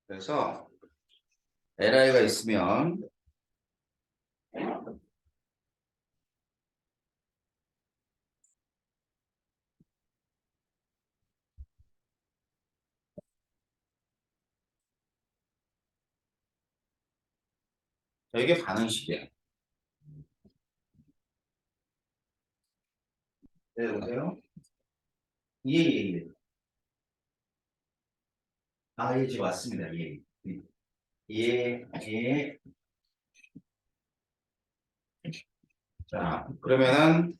그래서 li가 있으면 이게 반응식이야. 네, 보세요. 예. 아, 예, 지금 왔습니다. 예. 예, 예. 자, 그러면은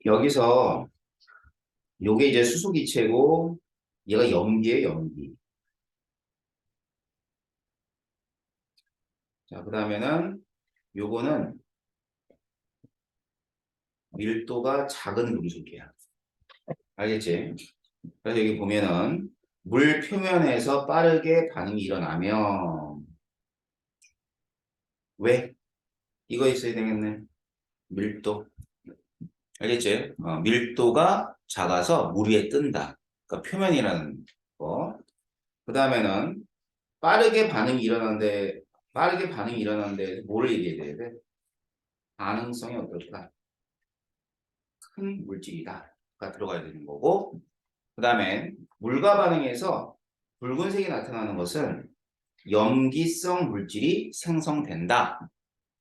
여기서 요게 이제 수소기체고 얘가 염기예요, 염기. 자, 그다음에는 요거는 밀도가 작은 금속이야. 알겠지? 그래서 여기 보면은 물 표면에서 빠르게 반응이 일어나면 왜? 이거 있어야 되겠네. 밀도. 알겠지? 밀도가 작아서 물 위에 뜬다. 그러니까 표면이라는 거. 그 다음에는 빠르게 반응이 일어나는데 뭐를 얘기해야 돼? 반응성이 어떨까? 큰 물질이다가 들어가야 되는 거고. 그 다음에 물과 반응에서 붉은색이 나타나는 것은 염기성 물질이 생성된다.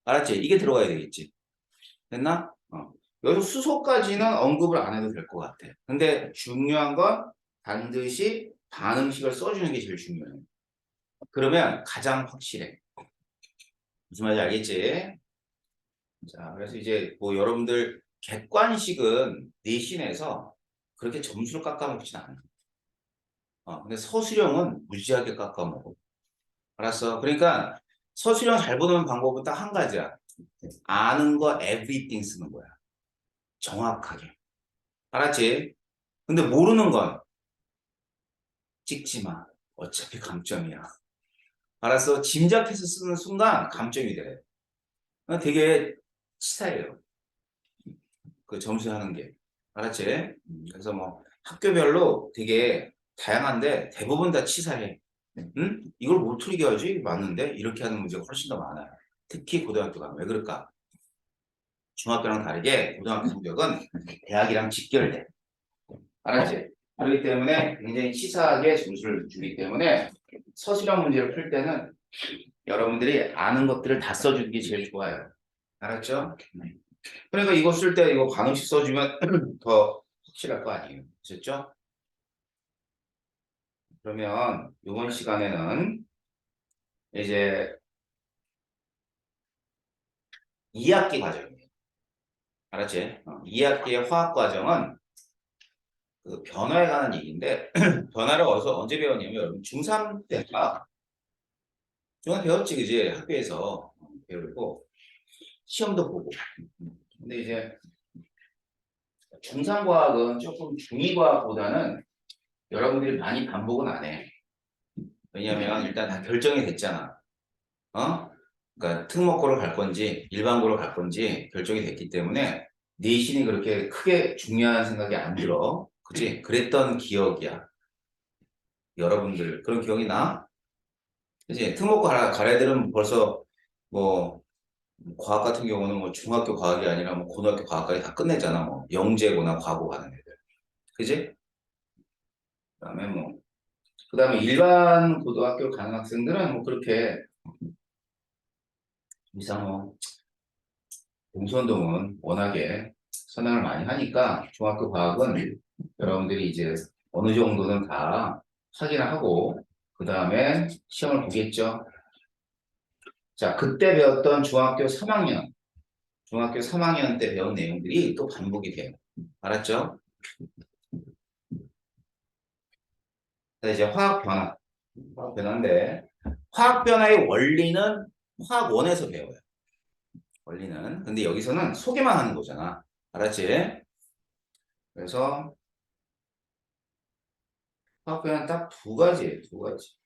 알았지? 이게 들어가야 되겠지. 됐나? 여기서 수소까지는 언급을 안 해도 될 것 같아. 근데 중요한 건 반드시 반응식을 써주는 게 제일 중요해. 그러면 가장 확실해. 무슨 말인지 알겠지? 자, 그래서 이제 뭐 여러분들 객관식은 내신에서 그렇게 점수를 깎아먹진 않아. 근데 서술형은 무지하게 깎아먹어. 알았어? 그러니까 서술형 잘 보는 방법은 딱 한 가지야. 아는 거 everything 쓰는 거야. 정확하게. 알았지? 근데 모르는 건 찍지 마. 어차피 감점이야. 알았어? 짐작해서 쓰는 순간 감점이 돼. 되게 치사해요. 그 점수하는 게. 알았지? 그래서 뭐 학교별로 되게 다양한데 대부분 다 치사해. 응? 이걸 못 틀리게 하지? 맞는데? 이렇게 하는 문제가 훨씬 더 많아요. 특히 고등학교가. 왜 그럴까? 중학교랑 다르게 고등학교 성적은 대학이랑 직결돼. 알았지? 그렇기 때문에 굉장히 치사하게 점수를 주기 때문에 서술형 문제를 풀 때는 여러분들이 아는 것들을 다 써주는 게 제일 좋아요. 알았죠? 그러니까 이거 쓸 때 이거 반응식 써주면 더 확실할 거 아니에요. 아셨죠? 그러면 이번 시간에는 이제 2학기 과정이에요. 알았지? 2학기의 화학 과정은 그 변화에 관한 얘기인데 변화를 어디서 언제 배웠냐면 여러분 중3 때가 중간 배웠지 그지? 학교에서 배우고 시험도 보고 근데 이제 중3 과학은 조금 중2 과학보다는 여러분들이 많이 반복은 안 해. 왜냐면 일단 다 결정이 됐잖아. 어? 그러니까 특목고를 갈 건지 일반고를 갈 건지 결정이 됐기 때문에 내신이 그렇게 크게 중요한 생각이 안 들어. 그지? 그랬던 기억이야. 여러분들 그런 기억이 나? 그지? 특목고 갈 애들은 벌써 뭐 과학 같은 경우는 뭐 중학교 과학이 아니라 뭐 고등학교 과학까지 다 끝내잖아. 뭐 영재고나 과고 가는 애들. 그지? 그다음에 뭐 그다음에 일반 고등학교 가는 학생들은 뭐 그렇게 이상 뭐 동서운동은 워낙에 선행을 많이 하니까 중학교 과학은 여러분들이 이제 어느 정도는 다 확인을 하고 그 다음에 시험을 보겠죠. 자, 그때 배웠던 중학교 3학년 때 배운 내용들이 또 반복이 돼요. 알았죠? 자, 이제 화학 변화인데 화학 변화의 원리는 화학원에서 배워요. 원리는. 근데 여기서는 소개만 하는 거잖아. 알았지? 그래서 화학 변화는 딱 두 가지예요. 두 가지.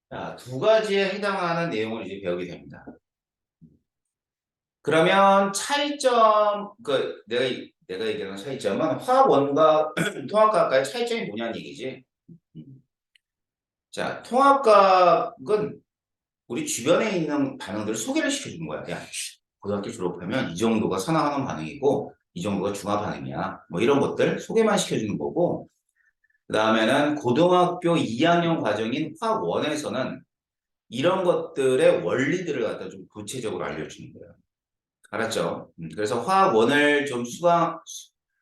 자, 두 가지에 해당하는 내용을 이제 배우게 됩니다. 그러면 차이점, 내가 얘기하는 차이점은 화학원과 통합과학과의 차이점이 뭐냐는 얘기지. 자, 통합과학은 우리 주변에 있는 반응들을 소개를 시켜주는 거야. 야, 고등학교 졸업하면 이 정도가 산화하는 반응이고, 이 정도가 중화 반응이야. 뭐 이런 것들 소개만 시켜주는 거고, 그 다음에는 고등학교 2학년 과정인 화학원에서는 이런 것들의 원리들을 갖다 좀 구체적으로 알려주는 거예요. 알았죠? 그래서 화학원을 좀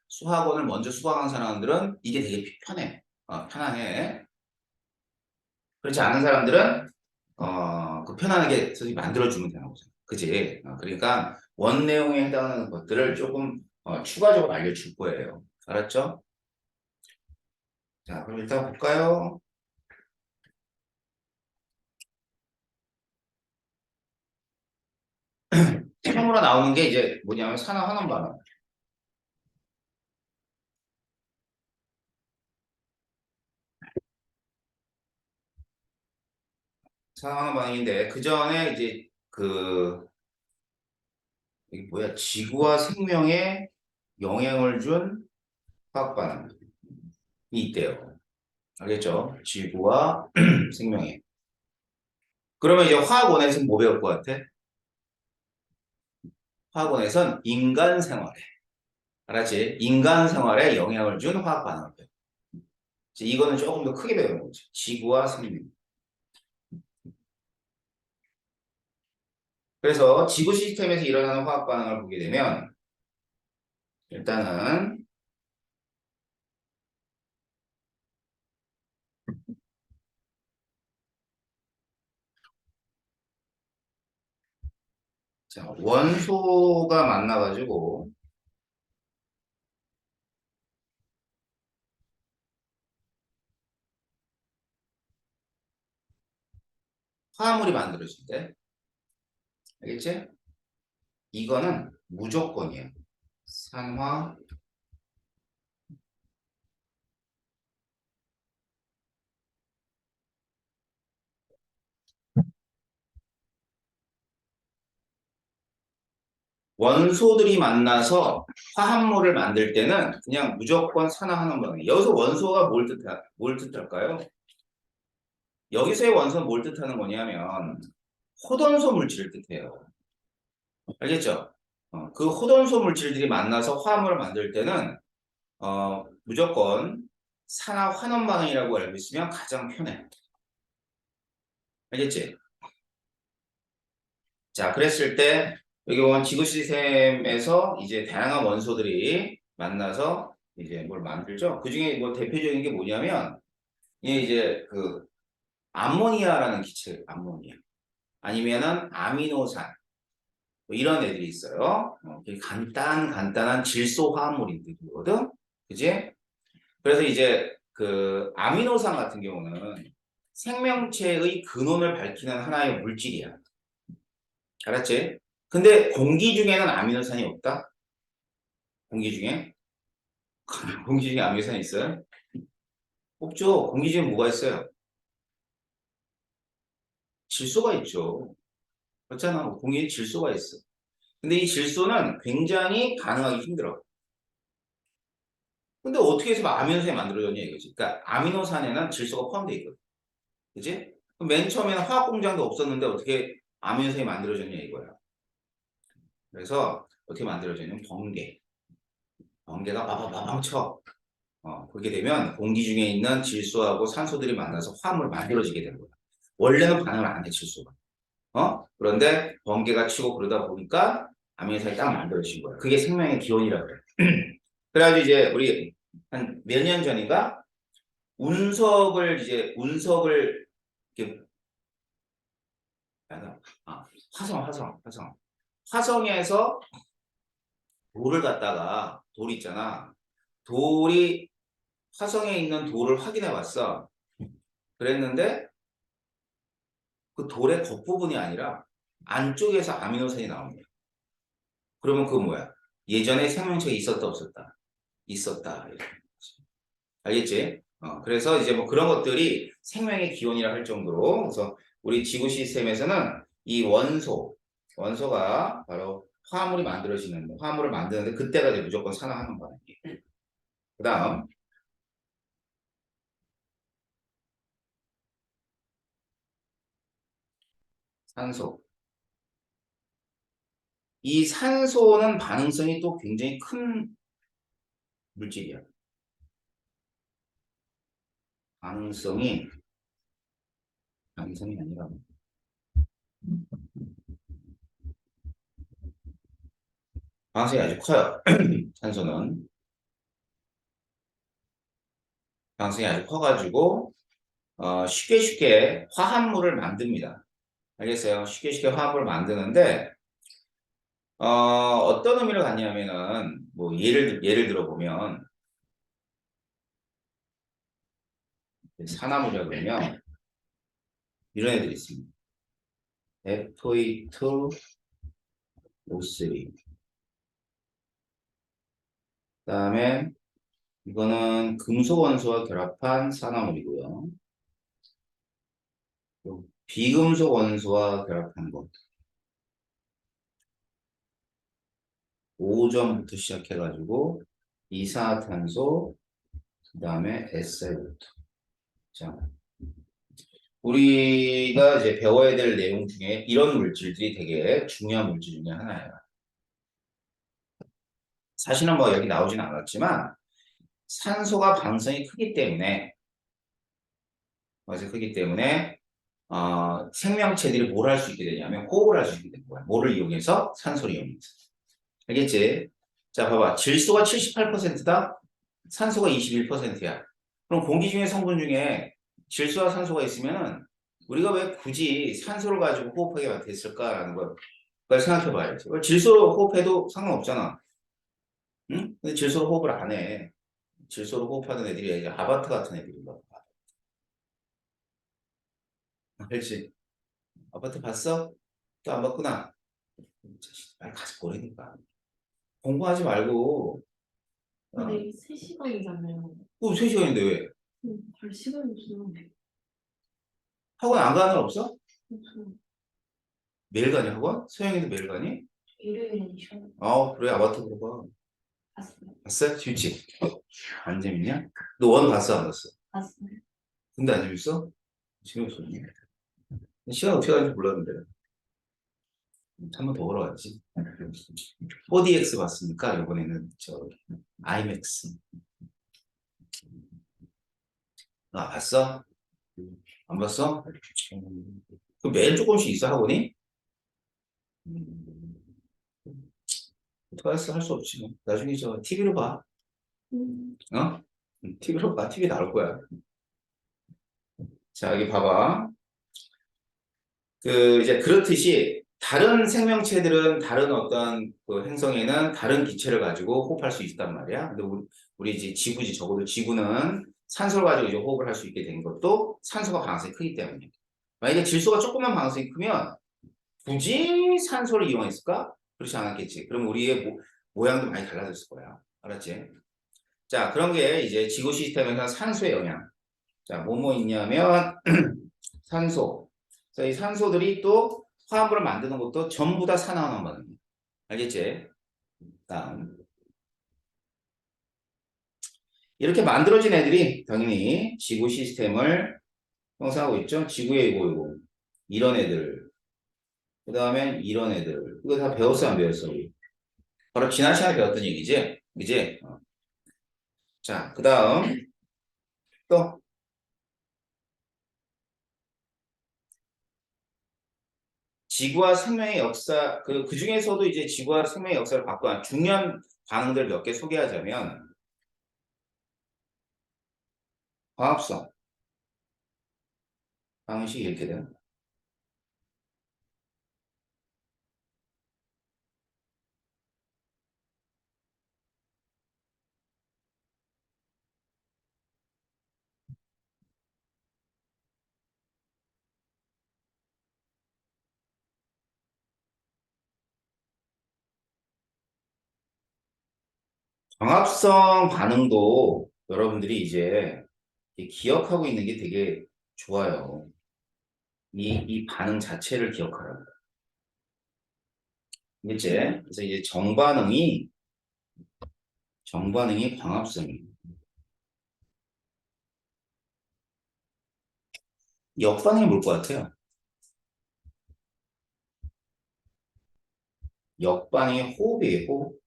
수학원을 먼저 수강한 사람들은 이게 되게 편해. 편안해. 그렇지 않은 사람들은 그 편안하게 선생님이 만들어주면 되는 거죠. 그지? 그러니까 원 내용에 해당하는 것들을 조금 추가적으로 알려줄 거예요. 알았죠? 자, 그럼 일단 볼까요? 처음으로 나오는 게 이제 뭐냐면 산화환원 반응. 산화환원 반응인데 그 전에 이제 이게 뭐야? 지구와 생명에 영향을 준 화학 반응이 있대요. 알겠죠? 지구와 생명에. 그러면 이제 화학원에서는 뭐 배울 것 같아? 화학원에선 인간 생활에. 알았지? 인간 생활에 영향을 준 화학 반응을 배워. 이거는 조금 더 크게 배우는 거지. 지구와 생명. 그래서 지구 시스템에서 일어나는 화학 반응을 보게 되면 일단은 자, 원소가 만나가지고 화합물이 만들어진대. 알겠지? 이거는 무조건이야. 산화 원소들이 만나서 화합물을 만들 때는 그냥 무조건 산화하는 거예요. 여기서 원소가 뭘 뜻할까요? 여기서의 원소는 뭘 뜻하는 거냐면 호돈소 물질을 뜻해요. 알겠죠? 그 호돈소 물질들이 만나서 화합물을 만들 때는 무조건 산화 환원 반응이라고 알고 있으면 가장 편해. 알겠지? 자, 그랬을 때 여기 보면 지구 시스템에서 이제 다양한 원소들이 만나서 이제 뭘 만들죠. 그 중에 뭐 대표적인 게 뭐냐면 이게 이제 그 암모니아라는 기체, 암모니아. 아니면은 아미노산. 뭐 이런 애들이 있어요. 되게 간단한 질소 화합물이거든. 그지? 그래서 이제 그 아미노산 같은 경우는 생명체의 근원을 밝히는 하나의 물질이야. 알았지? 근데 공기 중에는 아미노산이 없다? 공기 중에? 공기 중에 아미노산이 있어요? 없죠. 공기 중에 뭐가 있어요? 질소가 있죠. 그렇잖아. 공기에 질소가 있어. 근데 이 질소는 굉장히 반응하기 힘들어. 근데 어떻게 해서 아미노산이 만들어졌냐 이거지. 그러니까 아미노산에는 질소가 포함되어 있거든. 그지? 그럼 맨 처음에는 화학 공장도 없었는데 어떻게 아미노산이 만들어졌냐 이거야. 그래서 어떻게 만들어졌냐면 번개가 빠바바방 쳐. 그렇게 되면 공기 중에 있는 질소하고 산소들이 만나서 화합을 만들어지게 되는 거야. 원래는 반응을 안 해, 질소가. 그런데 번개가 치고 그러다 보니까 아미노산이 딱 만들어진 거야. 그게 생명의 기원이라고 그래. 그래가지고 이제 우리 한 몇 년 전인가 운석을 이렇게 화성에서 돌을 갖다가 돌 있잖아. 돌이 화성에 있는 돌을 확인해 봤어. 그랬는데 그 돌의 겉부분이 아니라 안쪽에서 아미노산이 나옵니다. 그러면 그거 뭐야? 예전에 생명체가 있었다 없었다? 있었다. 알겠지? 그래서 이제 뭐 그런 것들이 생명의 기원이라 할 정도로 그래서 우리 지구 시스템에서는 이 원소가 바로 화합물을 만드는데 그때가 이제 무조건 산화하는 거예요. 그다음 산소. 이 산소는 반응성이 또 굉장히 큰 물질이야. 반응성이 반응성이 아니라 반응성이 아주 커요. 산소는 반응성이 아주 커가지고 쉽게 쉽게 화합물을 만듭니다. 알겠어요? 쉽게 쉽게 화합을 만드는데 어떤 의미를 갖냐면은 뭐 예를 들어 보면 산화물이라 그러면 이런 애들이 있습니다. Fe2O3 그다음에 이거는 금속 원소와 결합한 산화물이고요. 비금속 원소와 결합한 것. 오존부터 시작해가지고 이산화탄소 그다음에 SiO2. 자, 우리가 이제 배워야 될 내용 중에 이런 물질들이 되게 중요한 물질 중에 하나예요. 사실은 뭐 여기 나오진 않았지만 산소가 반응성이 크기 때문에 크기 때문에 생명체들이 뭘 할 수 있게 되냐면 호흡을 할 수 있게 되는 거야. 뭐를 이용해서? 산소를 이용해서. 알겠지? 자, 봐봐. 질소가 78%다. 산소가 21%야. 그럼 공기 중에 성분 중에 질소와 산소가 있으면은 우리가 왜 굳이 산소를 가지고 호흡하게 됐을까라는 걸 생각해 봐야지. 질소로 호흡해도 상관없잖아. 응? 근데 질소로 호흡을 안 해. 질소로 호흡하는 애들이 이제 아바타 같은 애들인가 봐. 알지? 아바타 봤어? 또 안 봤구나. 빨리 가서 보라니까. 공부하지 말고. 근데 3시간이잖아요. 3시간인데 왜? 갈 시간이 없어요. 학원 안 가는 날 없어? 없어요. 매일 가니 학원? 서영이도 매일 가니? 일요일은 쉬어요. 그래 아바타 보러 가. 봤어요. 봤어? 재밌지? 안 재밌냐? 너 원 봤어 안 봤어? 봤어요. 근데 안 재밌어? 재미없었니? 시간 어떻게 가는지 몰랐는데. 한 번 더 보러 갔지. 4DX 봤으니까 이번에는 IMAX. 봤어? 안 봤어? 그럼 매일 조금씩 있어 학원이? 음, 어떡하겠어 할 수 없지 뭐. 나중에 TV로 봐. 어? TV로 봐. TV 나올 거야. 자 여기 봐봐. 이제 그렇듯이 다른 생명체들은 다른 어떤 그 행성에는 다른 기체를 가지고 호흡할 수 있단 말이야. 근데 우리 이제 지구지 적어도 지구는 산소를 가지고 이제 호흡을 할 수 있게 된 것도 산소가 방사성이 크기 때문에. 만약에 질소가 조금만 방사성이 크면 굳이 산소를 이용했을까? 그렇지 않았겠지. 그럼 우리의 모양도 많이 달라졌을 거야. 알았지? 자, 그런 게 이제 지구 시스템에서 산소의 영향. 자, 뭐뭐 있냐면 산소. 자, 이 산소들이 또 화합물을 만드는 것도 전부 다 산화하는 거거든요. 알겠지? 다음. 이렇게 만들어진 애들이 당연히 지구 시스템을 형성하고 있죠. 지구에 이거 이런 애들. 그 다음에 이런 애들. 이거 다 배웠어 안 배웠어 우리? 바로 지난 시간에 배웠던 얘기지? 그지? 자, 그 다음 또 지구와 생명의 역사 그 중에서도 이제 지구와 생명의 역사를 바꾸는 중요한 반응들 몇 개 소개하자면 화합성 방식이 이렇게 돼요. 광합성 반응도 여러분들이 이제 기억하고 있는 게 되게 좋아요. 이 반응 자체를 기억하라고. 이제 그래서 이제 정반응이 광합성이. 역반응이 뭘 것 같아요? 역반응이 호흡이에요, 호흡.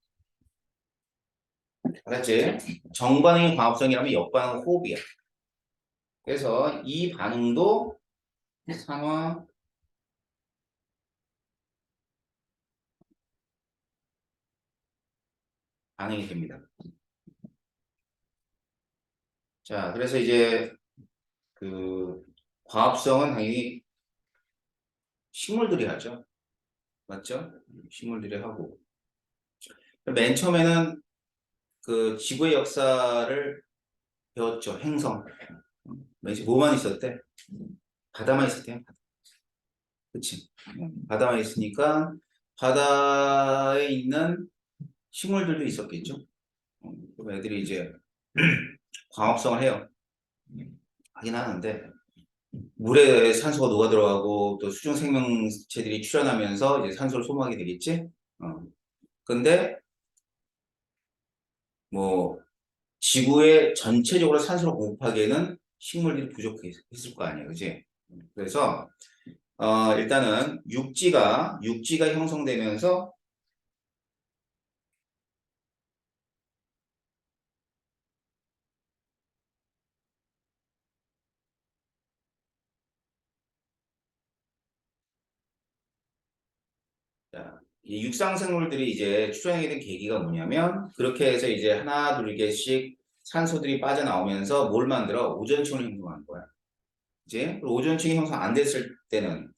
알았지? 정반응이 광합성이라면 역반응은 호흡이야. 그래서 이 반응도 산화 반응이 됩니다. 자, 그래서 이제 그 과합성은 당연히 식물들이 하죠. 맞죠? 식물들이 하고. 맨 처음에는 그 지구의 역사를 배웠죠. 행성. 맨 처음 뭐만 있었대? 바다만 있었대요. 그치? 바다만 있으니까 바다에 있는 식물들도 있었겠죠. 그럼 애들이 이제 광합성을 해요. 하긴 하는데 물에 산소가 녹아 들어가고 또 수중 생명체들이 출현하면서 이제 산소를 소모하게 되겠지. 근데 뭐 지구에 전체적으로 산소를 공급하기에는 식물들이 부족했을 거 아니에요, 그지? 그래서 일단은 육지가 형성되면서 자, 이 육상 생물들이 이제 출현하게 된 계기가 뭐냐면 그렇게 해서 이제 하나 둘 개씩 산소들이 빠져나오면서 뭘 만들어? 오존층을 형성하는 거야. 이제 오존층이 형성 안 됐을 때는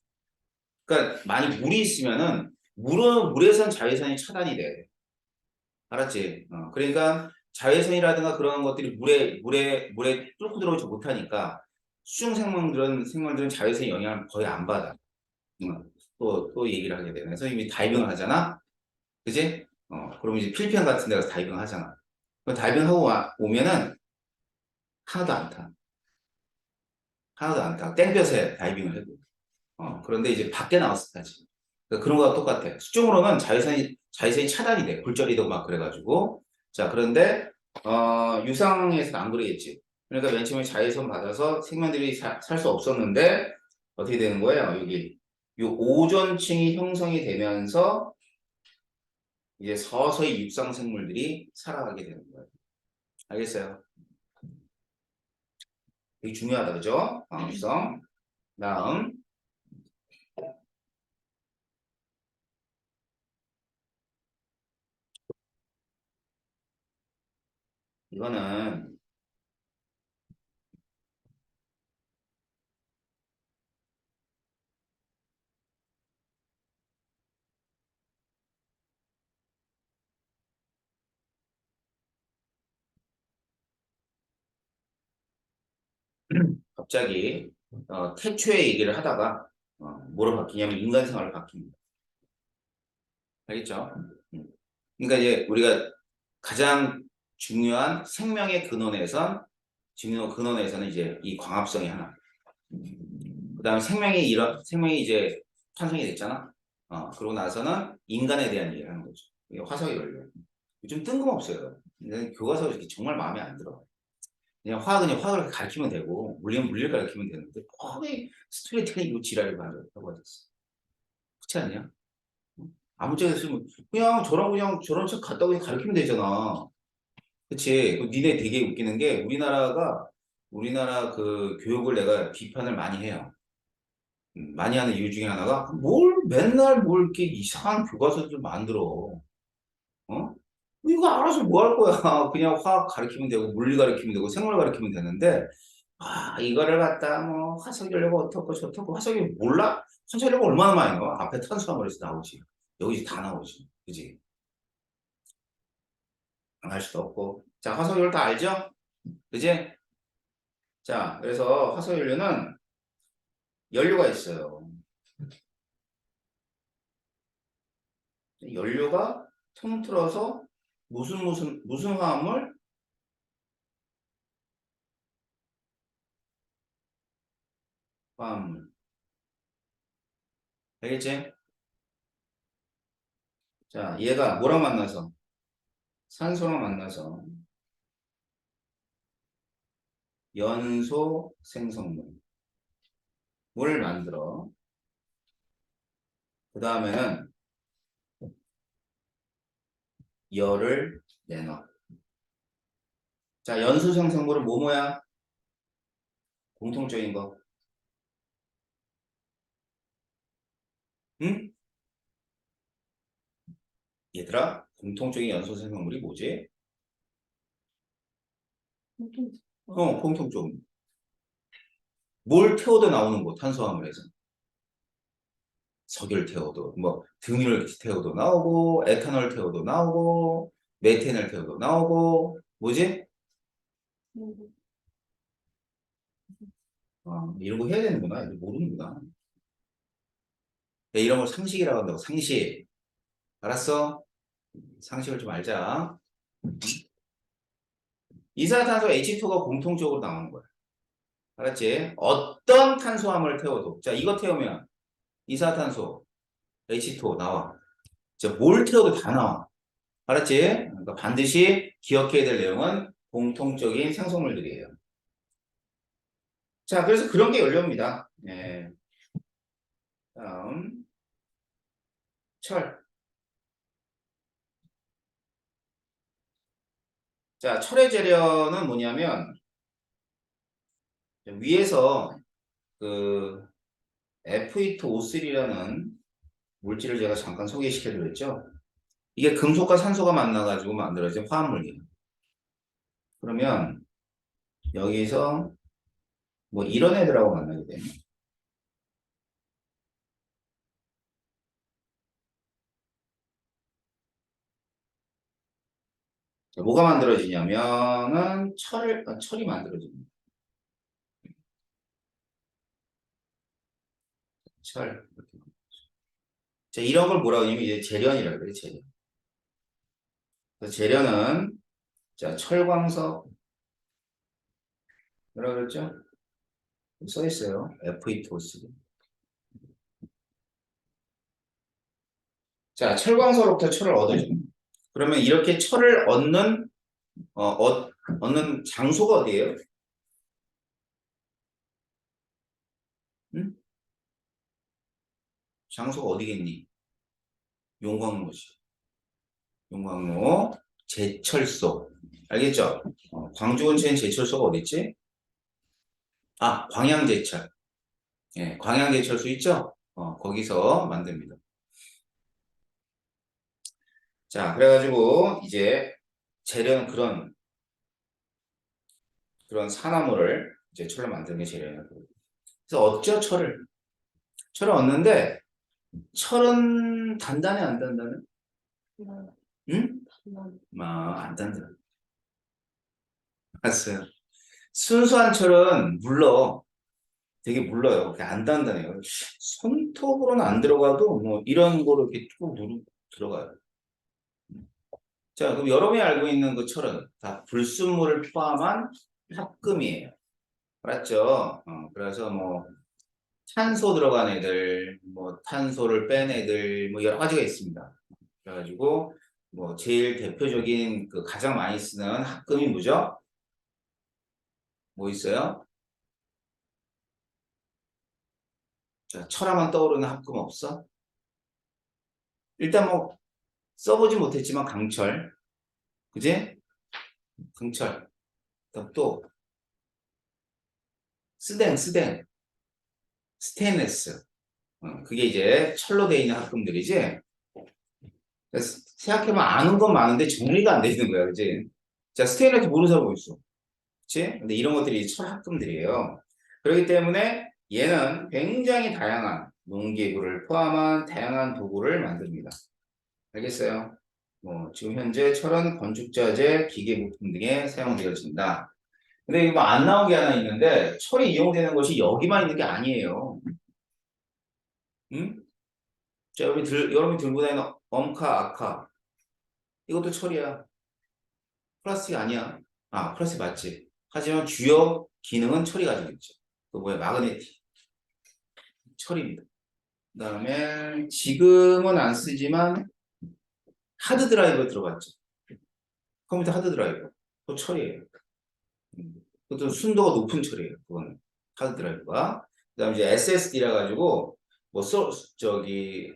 그러니까 만약 물이 있으면은 물에선 자외선이 차단이 돼. 알았지? 그러니까 자외선이라든가 그런 것들이 물에 뚫고 들어오지 못하니까 수중 생물들은 자외선 영향을 거의 안 받아. 또 얘기를 하게 되네. 선생님이 다이빙을 하잖아? 그지? 그럼 이제 필리핀 같은 데 가서 다이빙 하잖아. 그럼 다이빙 하고 오면은 하나도 안 타. 하나도 안 타. 땡볕에 다이빙을 해도. 그런데 이제 밖에 나왔을 때지. 그러니까 그런 거와 똑같아. 수중으로는 자외선이 차단이 돼. 굴절이도 막 그래가지고. 자, 그런데, 유상에서는 안 그러겠지. 그러니까 맨 처음에 자외선 받아서 생명들이 살 수 없었는데, 어떻게 되는 거예요? 여기. 이 오존층이 형성이 되면서 이제 서서히 육상 생물들이 살아가게 되는 거예요. 알겠어요? 되게 중요하다, 그죠? 광합성. 다음. 이거는 갑자기 태초의 얘기를 하다가 뭐로 바뀌냐면 인간 생활로 바뀝니다. 알겠죠? 음. 그러니까 이제 우리가 가장 중요한 생명의 근원에서는 이제 이 광합성이 하나. 그다음에 생명이 이제 탄생이 됐잖아. 그러고 나서는 인간에 대한 얘기를 하는 거죠. 이게 화석의 연료. 좀 뜬금없어요. 근데 교과서 이렇게 정말 마음에 안 들어. 그냥 화학을 가르치면 되고 물리를 가르치면 되는데 거의 스토리텔링 지랄을 하고 있어. 그렇지 않냐? 아무 쪽에 쓰면 그냥 저런 책 갖다 그냥 가르치면 되잖아. 그치? 니네 되게 웃기는 게 우리나라 그 교육을 내가 비판을 많이 해요. 많이 하는 이유 중에 하나가 맨날 뭘 이렇게 이상한 교과서들 만들어. 어? 이거 알아서 뭐 할 거야. 그냥 화학 가르치면 되고 물리 가르치면 되고 생물 가르치면 되는데 이거를 갖다 뭐 화석연료가 어떻고 저떻고 화석연료 몰라? 화석연료가 얼마나 많이 나와? 앞에 탄수화물에서 나오지. 여기서 다 나오지. 그지? 안 할 수도 없고. 자, 화석연료 다 알죠? 그지? 자, 그래서 화석연료는 연료가 있어요. 연료가 통틀어서 무슨 화합물? 화합물. 알겠지? 자, 얘가 뭐랑 만나서? 산소랑 만나서 연소 생성물을 만들어. 그 다음에는 열을 내놔. 자, 연소 생성물은 뭐야? 공통적인 거. 응? 얘들아, 공통적인 연소 생성물이 뭐지? 보통 공통적. 뭘 태워도 나오는 거, 탄수화물에서. 석유를 태워도, 뭐, 등유를 태워도 나오고, 에탄올 태워도 나오고, 메탄을 태워도 나오고, 뭐지? 이런 거 해야 되는구나. 이거 모르는구나. 야, 이런 걸 상식이라고 한다고, 상식. 알았어? 상식을 좀 알자. 이산화탄소 H2가 공통적으로 나오는 거야. 알았지? 어떤 탄수화물을 태워도. 자, 이거 태우면 이산화탄소 H2O 나와. 자, 뭘 태워도 다 나와. 알았지? 그러니까 반드시 기억해야 될 내용은 공통적인 생성물들이에요. 자, 그래서 그런 게 연료입니다. 예. 다음, 철. 자, 철의 재료는 뭐냐면, 위에서 그 F2O3라는 물질을 제가 잠깐 소개시켜 드렸죠. 이게 금속과 산소가 만나가지고 만들어진 화합물이에요. 그러면 여기서 뭐 이런 애들하고 만나게 되면 뭐가 만들어지냐면은 철이 만들어집니다. 철. 자, 이런 걸 뭐라고 하냐면 이제 재련이라고 그래요, 재련. 그래서 재련은 자, 철광석 뭐라고 그랬죠? 써 있어요. F2O3. 자, 철광석으로부터 철을 얻어줘. 그러면 이렇게 철을 얻는 장소가 어디예요? 응? 장소가 어디겠니? 용광로지. 용광로, 제철소. 알겠죠? 광주 근처엔 제철소가 어디 있지? 광양제철. 예, 광양제철소 있죠? 거기서 만듭니다. 자, 그래가지고 이제 재료는 그런 산화물을 이제 철로 만드는 게 재료예요. 그래서 얻죠, 철을. 철을 얻는데 철은 단단해, 안 단단해? 응? 안 단단해. 맞어요. 순수한 철은 되게 물러요. 그게 안 단단해요. 손톱으로는 안 들어가도 뭐 이런 거로 이렇게 쭉 누르고 들어가요. 자, 그럼 여러분이 알고 있는 그 철은 다 불순물을 포함한 합금이에요. 알았죠? 그래서 뭐 탄소 들어간 애들, 뭐 탄소를 뺀 애들, 뭐 여러 가지가 있습니다. 그래가지고 뭐 제일 대표적인 그 가장 많이 쓰는 합금이 뭐죠? 뭐 있어요? 자, 철하면 떠오르는 합금 없어? 일단 뭐 써보지 못했지만 강철, 그지? 강철, 그다음 또 스텐, 스테인레스. 그게 이제 철로 되어 있는 합금들이지. 그래서 생각해보면 아는 건 많은데 정리가 안 돼 있는 거야, 그지? 자, 스테인레스 모르는 사람 뭐 있어? 그치? 근데 이런 것들이 철 합금들이에요. 그렇기 때문에 얘는 굉장히 다양한 농기구를 포함한 다양한 도구를 만듭니다. 알겠어요? 지금 현재 철은 건축자재, 기계부품 등에 사용되어진다. 근데 이거 안 나온 게 하나 있는데 철이 이용되는 것이 여기만 있는 게 아니에요. 응? 자, 여러분이 들고 다니는 엄카, 아카. 이것도 철이야. 플라스틱 아니야. 플라스틱 맞지. 하지만 주요 기능은 철이 가지고 있죠. 그 뭐야, 마그네틱. 철입니다. 그다음에 지금은 안 쓰지만 하드 드라이브 들어갔죠. 컴퓨터 하드 드라이브. 또 철이에요. 그것도 순도가 높은 철이에요. 그거는 하드 드라이브가. 그다음에 이제 SSD라 가지고 뭐 저기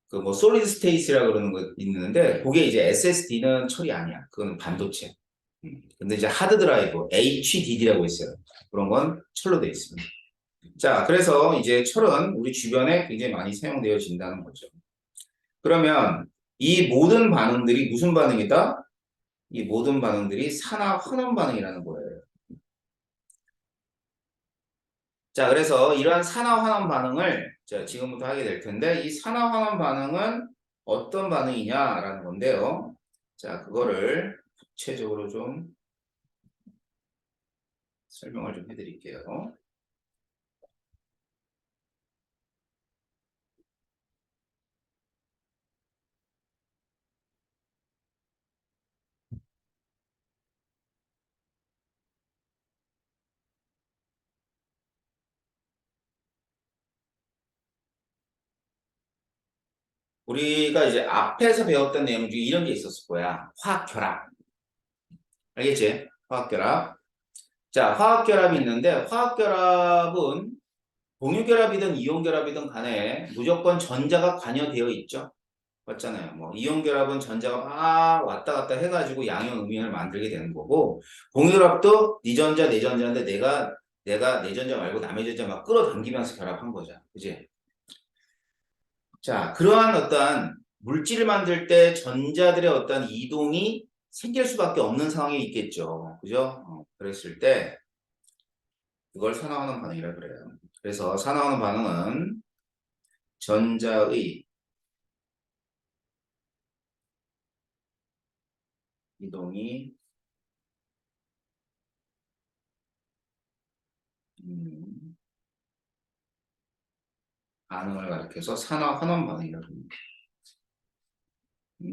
그 뭐 솔리드 스테이트라 그러는 거 있는데 그게 이제 SSD는 철이 아니야. 그거는 반도체. 근데 이제 하드 드라이브 HDD라고 있어요. 그런 건 철로 되어 있습니다. 자, 그래서 이제 철은 우리 주변에 굉장히 많이 사용되어진다는 거죠. 그러면 이 모든 반응들이 무슨 반응이다? 이 모든 반응들이 산화 환원 반응이라는 거예요. 자, 그래서 이러한 산화 환원 반응을 자, 지금부터 하게 될 텐데 이 산화 환원 반응은 어떤 반응이냐라는 건데요. 자, 그거를 구체적으로 좀 설명을 좀 해드릴게요. 우리가 이제 앞에서 배웠던 내용 중에 이런 게 있었을 거야. 화학결합. 알겠지? 화학결합. 자, 화학결합이 있는데 화학결합은 공유결합이든 이온결합이든 간에 무조건 전자가 관여되어 있죠. 맞잖아요. 뭐 이온결합은 전자가 막 왔다 갔다 해가지고 양이온, 음이온을 만들게 되는 거고 공유결합도 네 전자, 내 전자인데 내가 내 전자 말고 남의 전자 막 끌어당기면서 결합한 거죠. 그지? 자, 그러한 어떤 물질을 만들 때 전자들의 어떤 이동이 생길 수밖에 없는 상황이 있겠죠. 그죠? 그랬을 때 그걸 산화하는 반응이라 그래요. 그래서 산화하는 반응은 전자의 이동이 음, 반응을 가리켜서 산화환원 반응이라고 합니다.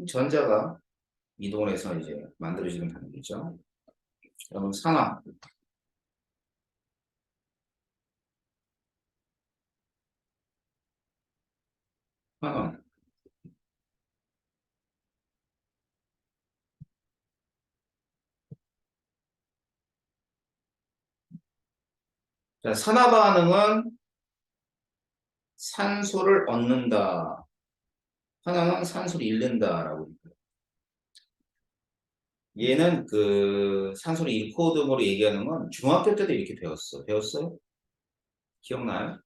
전자가 이동을 해서 이제 만들어지는 반응이죠. 그러면 산화, 환원. 자, 산화 반응은 산소를 얻는다. 환원은 산소를 잃는다라고. 얘는 그 산소를 잃고 등으로 얘기하는 건 중학교 때도 이렇게 배웠어. 배웠어요? 기억나요?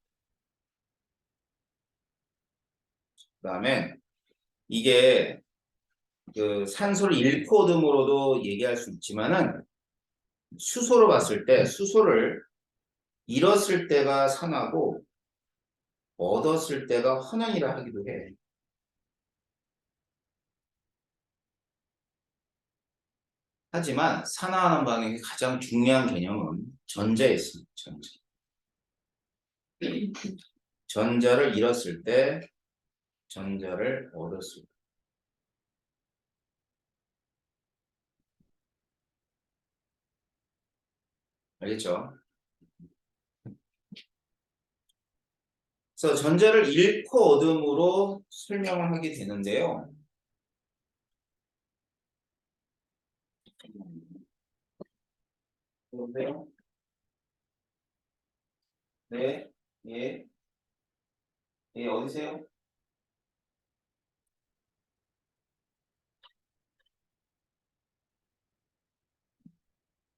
그다음에 이게 그 산소를 잃고 등으로도 얘기할 수 있지만은 수소로 봤을 때 수소를 잃었을 때가 산화고 얻었을 때가 환원이라 하기도 해. 하지만 산화하는 방향의 가장 중요한 개념은 전자에 있습니다. 전자. 전자를 잃었을 때, 전자를 얻었을 때. 알겠죠? 그래서 전자를 잃고 얻음으로 설명을 하게 되는데요. 여보세요? 네, 예, 예, 어디세요?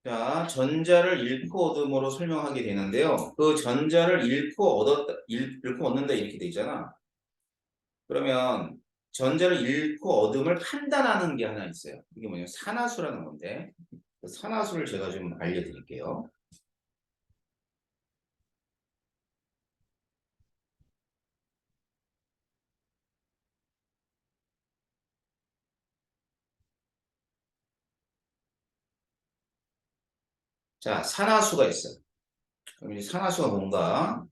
자, 전자를 잃고 얻음으로 설명하게 되는데요. 그 전자를 잃고 얻는다 이렇게 돼 있잖아. 그러면 전자를 잃고 얻음을 판단하는 게 하나 있어요. 이게 뭐냐면 산화수라는 건데 그 산화수를 제가 좀 알려드릴게요. 자, 산화수가 있어요. 그럼 이 산화수가 뭔가?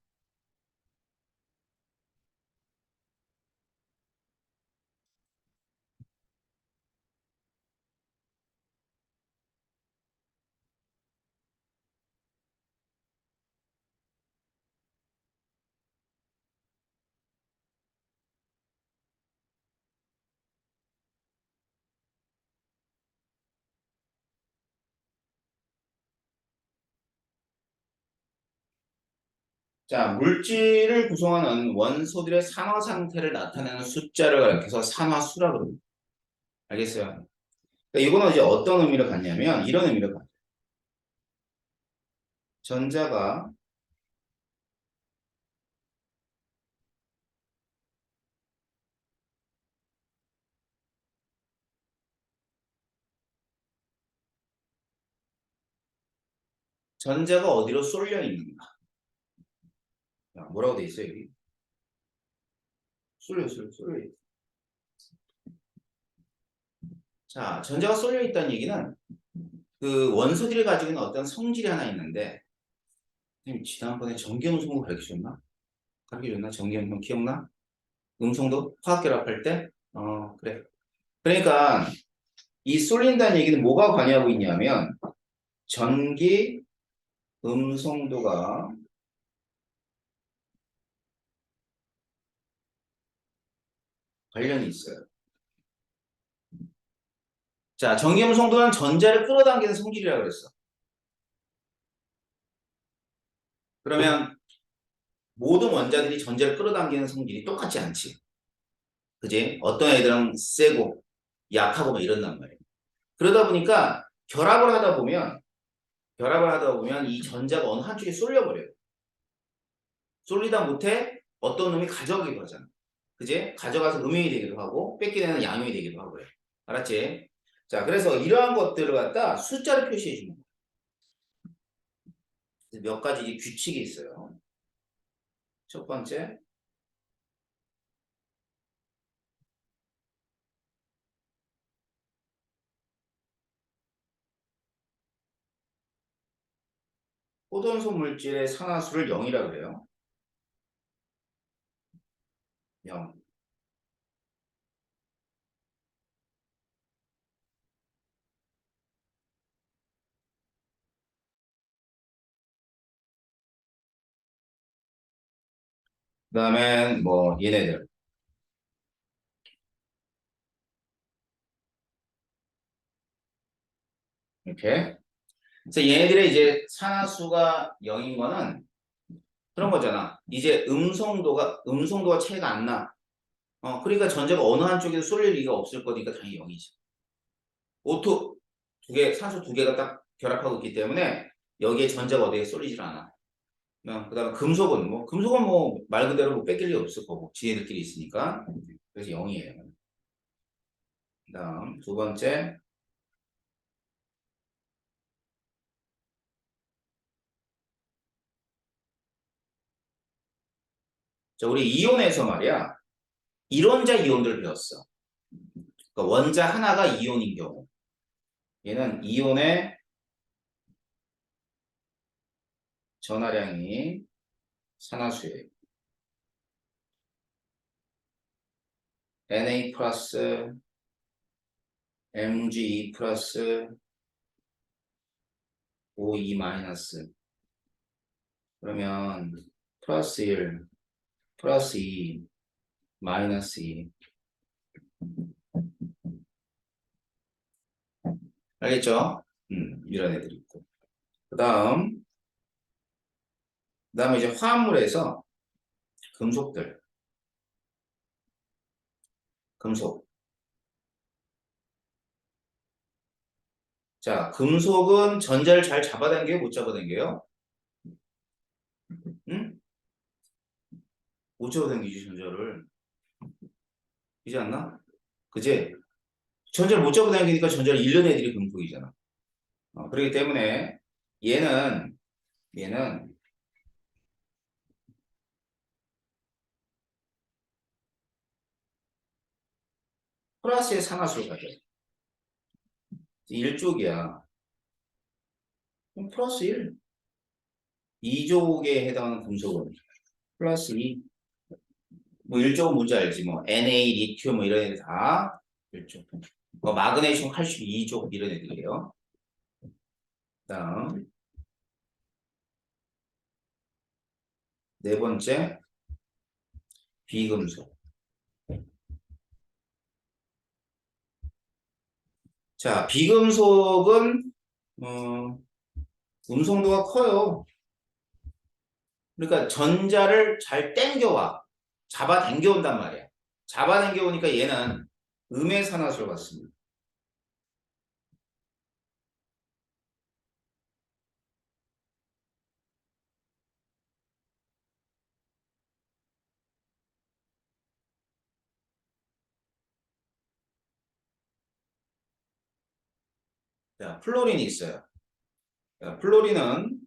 자, 물질을 구성하는 원소들의 산화 상태를 나타내는 숫자를 가리켜서 산화수라고 합니다. 알겠어요? 그러니까 이거는 이제 어떤 의미를 갖냐면 이런 의미를 갖죠. 전자가 어디로 쏠려 있는가? 자, 뭐라고 돼 있어요, 여기? 쏠려 있. 자, 전자가 쏠려 있다는 얘기는 그 원소들이 가지고 있는 어떤 성질이 하나 있는데, 선생님 지난번에 전기음성도 가르쳐줬나? 가르쳐줬나? 전기음성 기억나? 음성도 화학 결합할 때? 그래. 그러니까 이 쏠린다는 얘기는 뭐가 관여하고 있냐면 전기 음성도가 관련이 있어요. 자, 전기 음성도는 전자를 끌어당기는 성질이라고 그랬어. 그러면 모든 원자들이 전자를 끌어당기는 성질이 똑같지 않지. 그지? 어떤 애들은 세고 약하고 막 이런단 말이에요. 그러다 보니까 결합을 하다 보면 이 전자가 어느 한쪽에 쏠려버려요. 쏠리다 못해 어떤 놈이 가져가기도 하잖아. 그지? 가져가서 음용이 되기도 하고 뺏기 되는 양용이 되기도 하고요. 알았지? 자, 그래서 이러한 것들을 갖다 숫자로 표시해 주는 거예요. 몇 가지 규칙이 있어요. 첫 번째, 포돈소 물질의 산화수를 0이라고 그래요. 0. 그 다음에 뭐 얘네들 이렇게. 그래서 얘네들의 이제 산화수가 0인 거는 그런 거잖아. 이제 음성도가 차이가 안 나. 그러니까 전자가 어느 한쪽에도 쏠릴 리가 없을 거니까 당연히 0이지. 오토 산소 두 개가 딱 결합하고 있기 때문에 여기에 전자가 어디에 쏠리질 않아. 그다음에 금속은 뭐 말 그대로 뭐 뺏길 리 없을 거고 지네들끼리 있으니까. 그래서 0이에요. 그다음 두 번째, 자, 우리 이온에서 말이야 이론자 이온들 배웠어. 그러니까 원자 하나가 이온인 경우 얘는 이온의 전하량이 산화수예요. Na 플러스 Mg2 플러스 O2 마이너스. 그러면 플러스 1 플러스 2 마이너스 2. 알겠죠? 이런 애들이 있고. 그다음에 이제 화합물에서 금속들. 금속. 자, 금속은 전자를 잘 잡아당겨요? 못 잡아당겨요? 응? 못 잡아당기지, 전자를. 그지 않나? 그지? 전자를 못 잡아당기니까 전자를 잃는 애들이 금속이잖아. 그렇기 때문에 얘는 플러스의 산화수를 가져. 1쪽이야. 그럼 플러스 1. 2족에 해당하는 금속은 플러스 2. 뭐 1족은 뭔지 알지? 뭐 Na, 리튬 뭐 이런 애들 다 1족. 뭐 마그네슘, 칼슘 2족 이런 애들이에요. 다음 네 번째 비금속. 자, 비금속은 음성도가 커요. 그러니까 전자를 잘 땡겨와. 잡아당겨 온단 말이야. 잡아당겨 오니까 얘는 음의 산화수를 갖습니다. 자, 플로린이 있어요. 자, 플로린은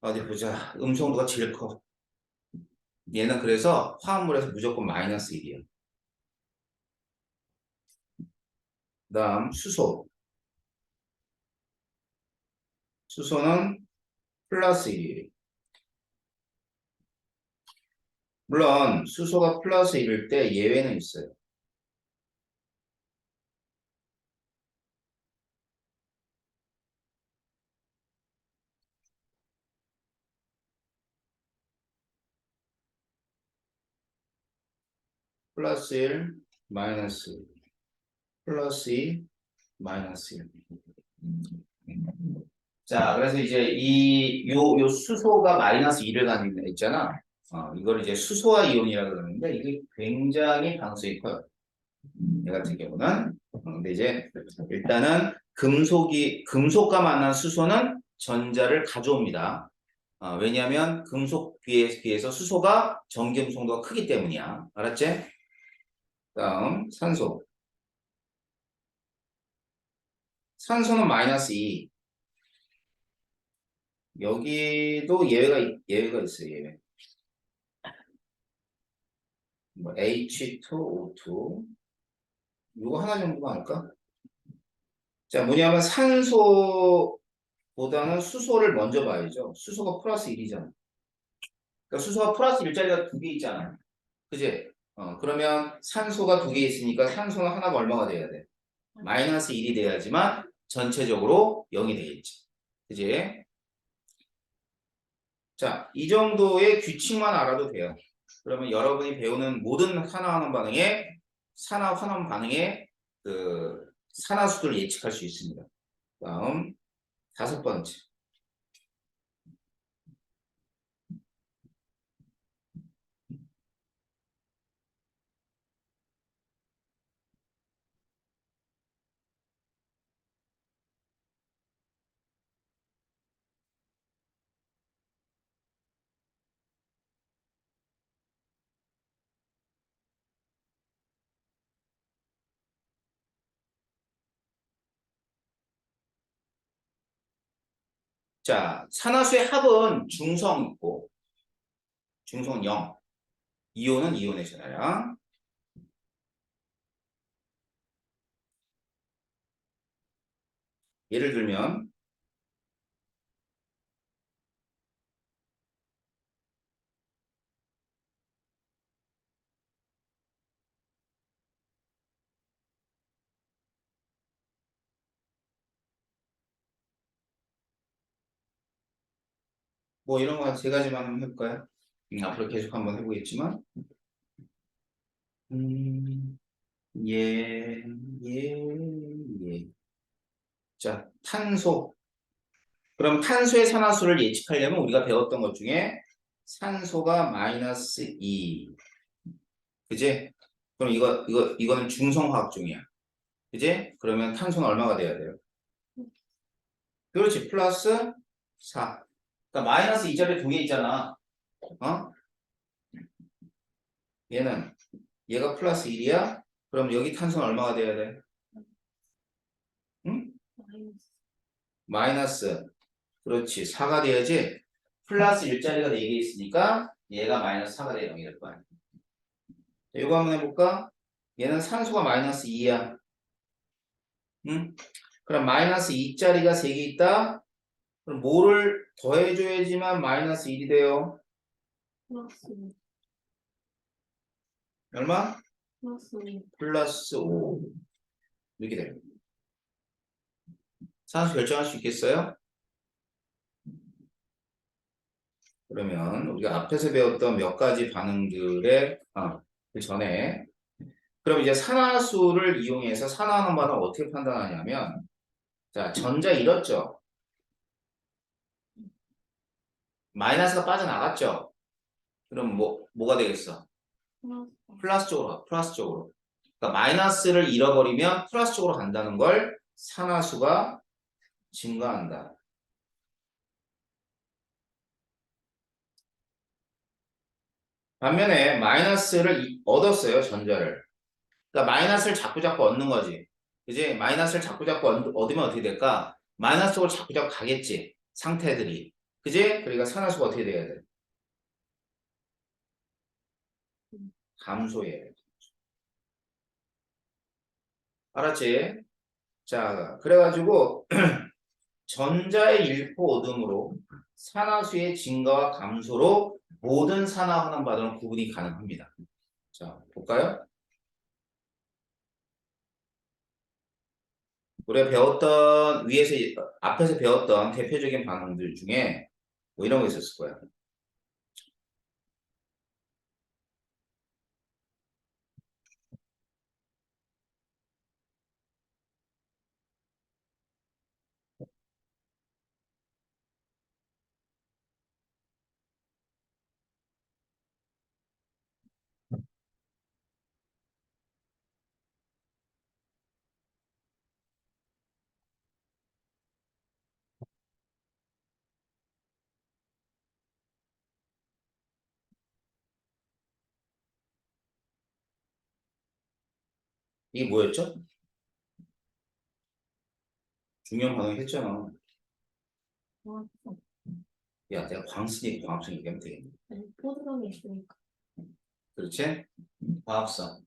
어디 보자. 음성도가 제일 커. 얘는 그래서 화합물에서 무조건 마이너스 1이야. 그다음 수소. 수소는 플러스 1이에요. 물론 수소가 플러스 1일 때 예외는 있어요. 플러스 1, 마이너스 1, 플러스 2, 마이너스 1. 자, 그래서 이제 요 수소가 마이너스 2를 가지고 있잖아. 이걸 이제 수소화 이온이라고 그러는데 이게 굉장히 강수이 커요. 얘 같은 경우는. 근데 이제 일단은 금속과 만난 수소는 전자를 가져옵니다. 왜냐하면 금속 비해서 수소가 전기음성도가 크기 때문이야. 알았지? 다음 산소. 산소는 마이너스 2. 여기도 예외가 있어요. 예외. 뭐 H2O2 이거 하나 정도만 할까? 자, 뭐냐면 산소보다는 수소를 먼저 봐야죠. 수소가 플러스 1이잖아. 그러니까 수소가 플러스 1짜리가 두 개 있잖아. 그지? 그러면 산소가 두 개 있으니까 산소는 하나가 얼마가 돼야 돼? 마이너스 1이 돼야지만 전체적으로 0이 되겠지. 그지? 자, 이 정도의 규칙만 알아도 돼요. 그러면 여러분이 배우는 모든 산화 환원 반응의 그 산화수를 예측할 수 있습니다. 다음 다섯 번째. 자, 산화수의 합은 중성 있고 중성은 0. 이온은 이온의 전하야. 예를 들면 뭐 이런 거 한 세 가지만 한번 해볼까요? 앞으로 계속 한번 해보겠지만 음, 예, 예, 예. 자, 탄소. 그럼 탄소의 산화수를 예측하려면 우리가 배웠던 것 중에 산소가 마이너스 2. 그지? 그럼 이거는 중성화학종이야. 그지? 그러면 탄소는 얼마가 돼야 돼요? 그렇지. 플러스 4. 그러니까 마이너스 2짜리 두 개 있잖아. 어? 얘가 플러스 1이야? 그럼 여기 탄소는 얼마가 돼야 돼? 응? 마이너스. 그렇지. 4가 돼야지. 플러스 1짜리가 4개 있으니까 얘가 마이너스 4가 돼 0이 될 거야. 자, 이거 한번 해볼까? 얘는 산소가 마이너스 2야. 응? 그럼 마이너스 2짜리가 3개 있다? 그럼 뭐를 더해줘야지만 마이너스 1이 돼요? 플러스 얼마? 플러스 플러스 5. 이렇게 됩니다. 산수 결정할 수 있겠어요? 그러면 우리가 앞에서 배웠던 몇 가지 반응들의 그 전에 그럼 이제 산화수를 이용해서 산화하는 반응을 어떻게 판단하냐면 자 전자 잃었죠. 마이너스가 빠져나갔죠? 그럼 뭐가 되겠어? 플러스. 플러스 쪽으로 가, 플러스 쪽으로. 그러니까 마이너스를 잃어버리면 플러스 쪽으로 간다는 걸 산화수가 증가한다. 반면에 마이너스를 얻었어요, 전자를. 그러니까 마이너스를 자꾸 얻는 거지. 그지? 마이너스를 자꾸 얻으면 어떻게 될까? 마이너스 쪽으로 자꾸 가겠지. 상태들이. 그지? 그러니까 산화수가 어떻게 돼야 돼? 감소해. 알았지? 자, 그래가지고 전자의 일포 오름으로 산화수의 증가와 감소로 모든 산화환원 반응은 구분이 가능합니다. 자, 볼까요? 우리가 배웠던 위에서 앞에서 배웠던 대표적인 반응들 중에 뭐 이런 거 있었을 거야. 이게 뭐였죠? 중요한 반응 했잖아. 플러스. 야, 내가 광순이 광합성 얘기하면 되겠네. 아니, 포도당이 있으니까. 그렇지? 광합성.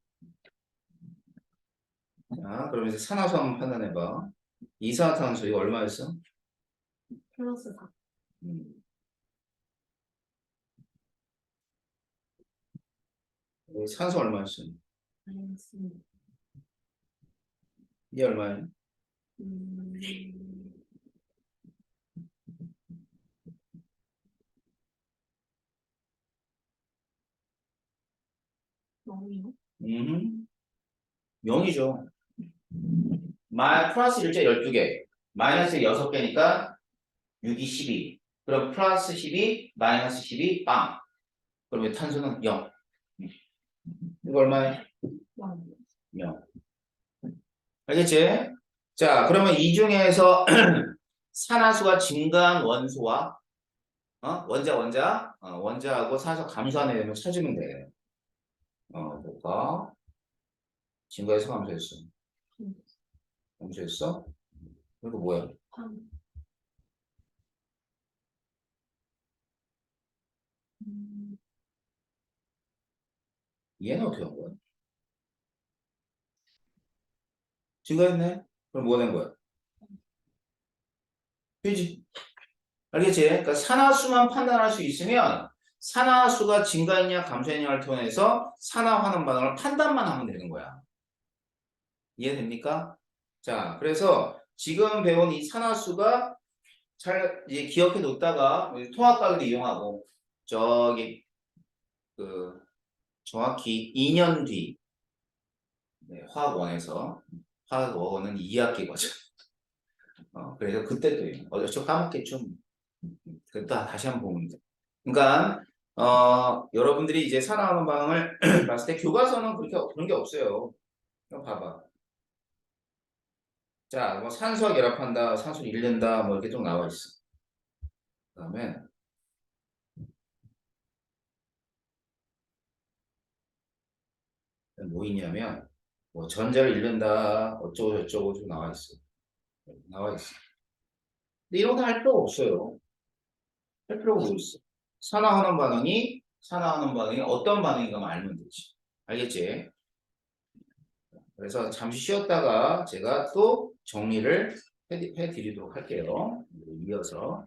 자, 그러면 이제 산화수 한번 판단해봐. 이산화탄소 이거 얼마였어? 플러스 4. 음. 여기 산소 얼마였어? 마이너스. 이게 얼마야? 음. 너무요? 0이죠. 플러스 일자 12개, 마이너스 6개니까 6이 12. 그럼 플러스 12, 마이너스 12, 빵. 그러면 탄소는 0. 이거 얼마야? 0. 알겠지? 자, 그러면 이 중에서 산화수가 증가한 원소와 원자하고 산화수 감소한 애를 찾으면 돼. 볼까? 증가해서 감소했어. 감소했어? 그리고 뭐야? 3. 얘는 어떻게 한 거야? 증가했네? 그럼 뭐 된 거야? 그지? 알겠지? 그러니까 산화수만 판단할 수 있으면 산화수가 증가했냐 감소했냐를 통해서 산화 환원 반응을 판단만 하면 되는 거야. 이해됩니까? 자, 그래서 지금 배운 이 산화수가 잘 이제 기억해 놓다가 통합각을 이용하고 저기 그 정확히 2년 뒤 화학원에서 화학원은 2학기 과정. 그래서 그때 또 저 까먹겠죠. 그때 다시 한번 보면 돼. 그러니까 여러분들이 이제 산화하는 반응을 봤을 때 교과서는 그렇게 그런 게 없어요. 이거 봐봐. 자, 뭐 산소와 결합한다, 산소를 잃는다, 뭐 이렇게 좀 나와 있어. 그다음에 뭐 있냐면 뭐 전자를 잃는다, 어쩌고 저쩌고 좀 나와 있어. 나와 있어. 근데 이런 거 할 필요가 없어요. 할 필요가 뭐 있어? 산화하는 반응이 어떤 반응인가만 알면 되지. 알겠지? 그래서 잠시 쉬었다가 제가 또 정리를 해드리도록 할게요. 이어서.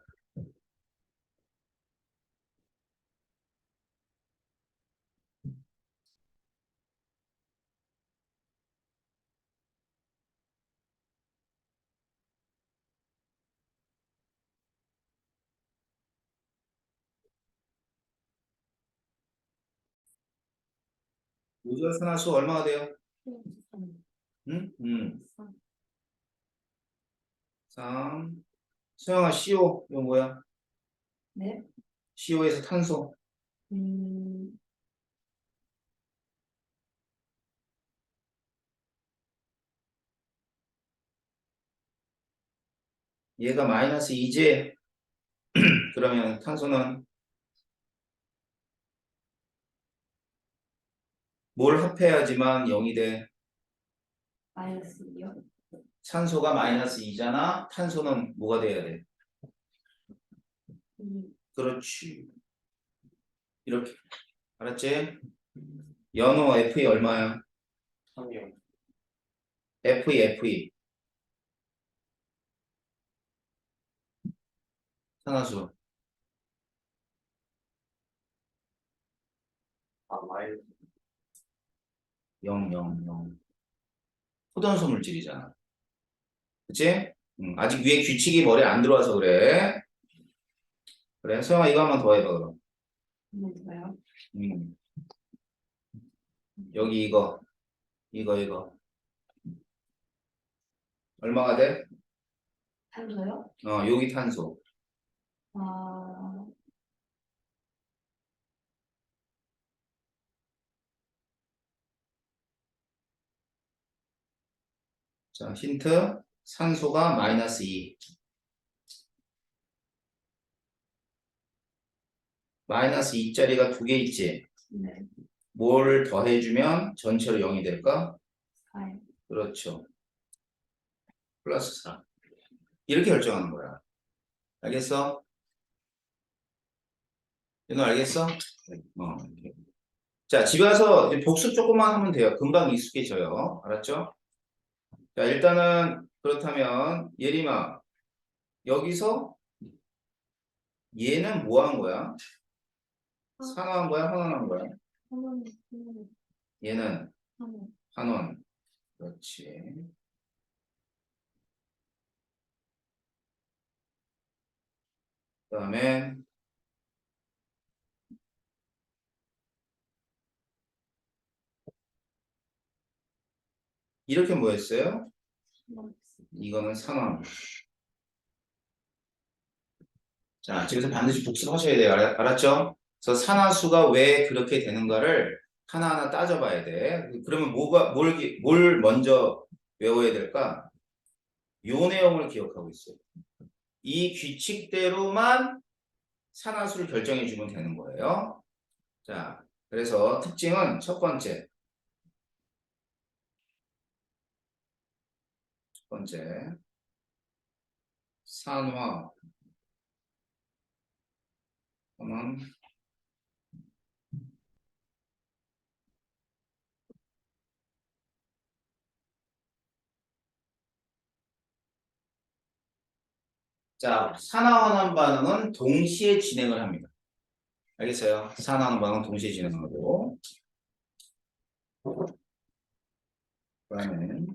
우주산화수 얼마가 돼요? 플러스 3. 응? 3. 3. 수영아 CO 이거 뭐야? 네? CO2에서 탄소. 음, 얘가 마이너스 2지. 그러면 탄소는 뭘 합해야지만 0이 돼? 마이너스 2요? 산소가 마이너스 2잖아. 탄소는 뭐가 돼야 돼? 그렇지. 이렇게. 알았지? 연호 FE 얼마야? 3이요. FE. 산화수. 아, 마이너스. 0. 포도연소 물질이잖아. 그치? 아직 위에 규칙이 머리에 안 들어와서 그래. 그래, 소영아 이거 한번 더 해봐, 그럼. 뭐요? 음. 여기 이거. 얼마가 돼? 탄소요? 여기 탄소. 아, 자, 힌트. 산소가 마이너스 2. 마이너스 2짜리가 두 개 있지. 네. 뭘 더해주면 전체로 0이 될까? 4요. 그렇죠. 플러스 4. 이렇게 결정하는 거야. 알겠어? 얘너 알겠어? 이렇게. 자, 집에 와서 이제 복습 조금만 하면 돼요. 금방 익숙해져요. 알았죠? 자, 일단은 그렇다면 예림아, 여기서 얘는 뭐 한 거야? 산화한 거야? 환원한 거야? 하나는, 얘는 하나는, 환원. 그렇지. 그다음에 이렇게 뭐였어요? 이거는 산화. 자, 집에서 반드시 복습하셔야 돼요. 알았죠? 그래서 산화수가 왜 그렇게 되는가를 하나하나 따져봐야 돼. 그러면 뭘 먼저 외워야 될까? 요 내용을 기억하고 있어요. 이 규칙대로만 산화수를 결정해 주면 되는 거예요. 자, 그래서 특징은 첫 번째, 산화, 는 자, 산화환원 반응은 동시에 진행을 합니다. 알겠어요? 산화환원 반응은 동시에 진행하고, 그다음에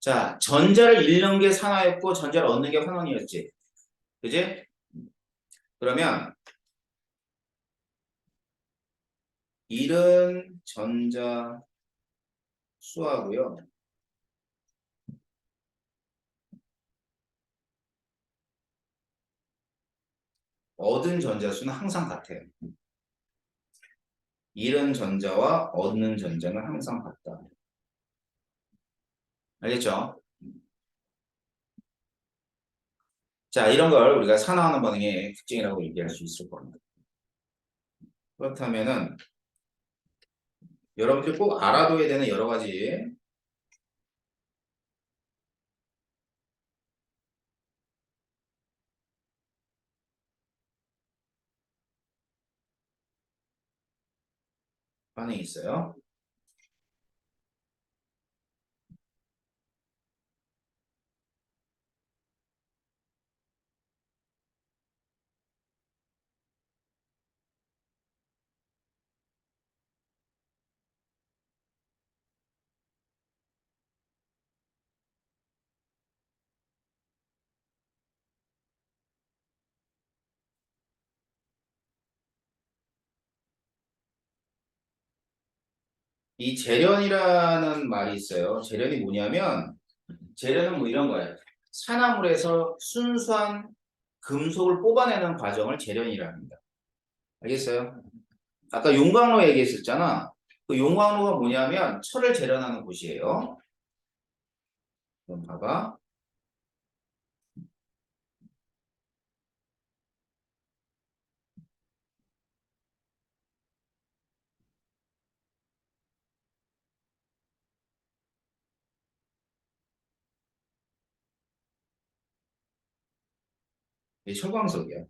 자, 전자를 잃는 게 산화였고 전자를 얻는 게 환원이었지. 그지? 그러면 잃은 전자 수하고요. 얻은 전자 수는 항상 같아요. 잃은 전자와 얻는 전자는 항상 같다. 알겠죠? 자, 이런 걸 우리가 산화하는 반응의 특징이라고 얘기할 수 있을 겁니다. 그렇다면은 여러분들 꼭 알아둬야 되는 여러 가지 반응이 있어요. 이 재련이라는 말이 있어요. 재련이 뭐냐면 재련은 뭐 이런 거예요. 산화물에서 순수한 금속을 뽑아내는 과정을 재련이라 합니다. 알겠어요? 아까 용광로 얘기했었잖아. 그 용광로가 뭐냐면 철을 재련하는 곳이에요. 그럼 봐봐. 이게 철광석이야.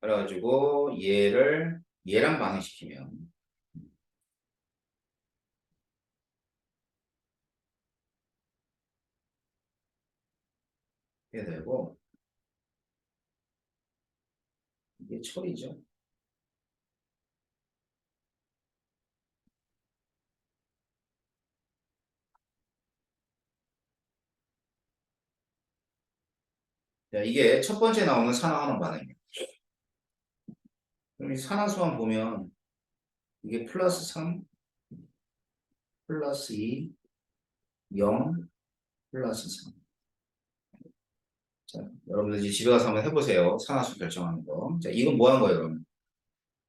그래가지고 얘랑 반응시키면 이렇게 되고 이게 철이죠. 자, 이게 첫 번째 나오는 산화환원 반응이에요. 그럼 이 산화수만 보면 이게 플러스 3, 플러스 2, 0, 플러스 3. 자, 여러분들 이제 집에 가서 한번 해보세요. 산화수 결정하는 거. 자, 이건 뭐 한 거예요, 여러분?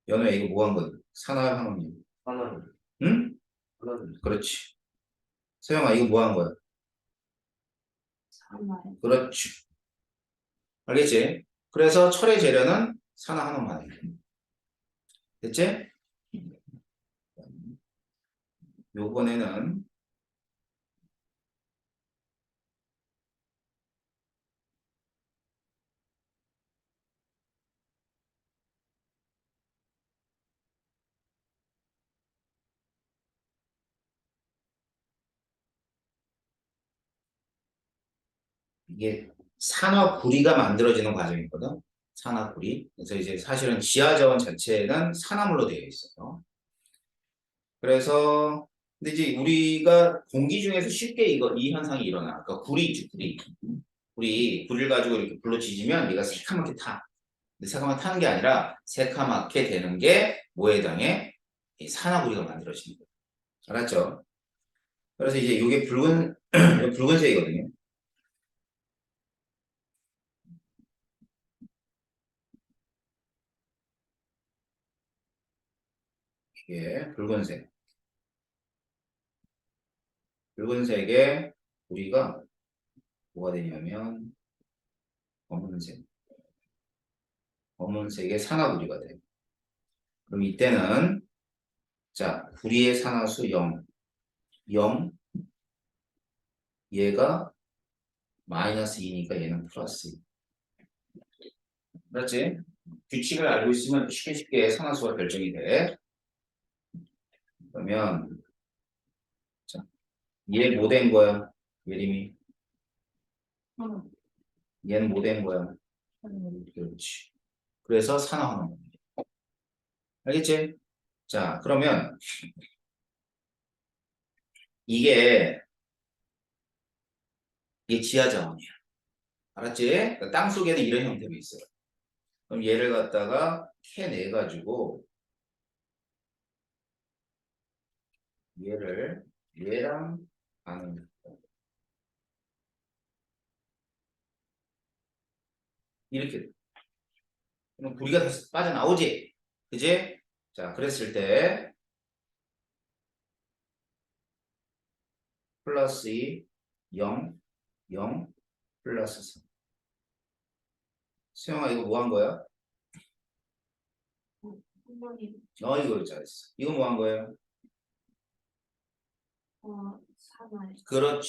연우야, 이거 뭐 한 거예요? 산화환원이. 하나는 응? 하나는 그렇지. 서영아, 이거 뭐 한 거야? 산화요. 그렇지. 알겠지? 그래서 철의 재료는 산화환원 반응. 됐지? 요번에는 이게 산화구리가 만들어지는 과정이거든. 산화구리. 그래서 이제 사실은 지하자원 자체는 산화물로 되어 있어요. 그래서 근데 이제 우리가 공기 중에서 쉽게 이 현상이 일어나. 그러니까 구리 있지, 구리. 구리를 가지고 이렇게 불로 지지면 얘가 새카맣게 타. 근데 새카맣게 타는 게 아니라 새카맣게 되는 게 뭐에 해당해? 이 산화구리가 만들어지는 거예요. 알았죠? 그래서 이제 이게 붉은색이거든요. 이게 붉은색. 붉은색에 우리가 뭐가 되냐면 검은색. 검은색의 산화구리가 돼요. 그럼 이때는 자, 구리의 산화수 0, 0, 얘가 마이너스 2니까 얘는 플러스 2. 그렇지? 규칙을 알고 있으면 쉽게 산화수가 결정이 돼. 그러면 자, 얘 뭐 된 거야? 예림이. 하나. 얘는 뭐 된 거야? 하나. 그렇지. 그래서 산화하는 겁니다. 알겠지? 자, 그러면 이게 지하 자원이야. 알았지? 그러니까 땅 속에는 이런 형태로 있어요. 그럼 얘를 갖다가 캐내 가지고 얘랑 반응. 이렇게 돼. 그럼 구리가 다시 빠져나오지. 그지? 자, 그랬을 때 플러스 2, 0, 0, 플러스 3. 수영아 이거 뭐 한 거야? 한 번이 이거 잘했어. 이거 뭐 한 거예요? 산화요. 그렇죠.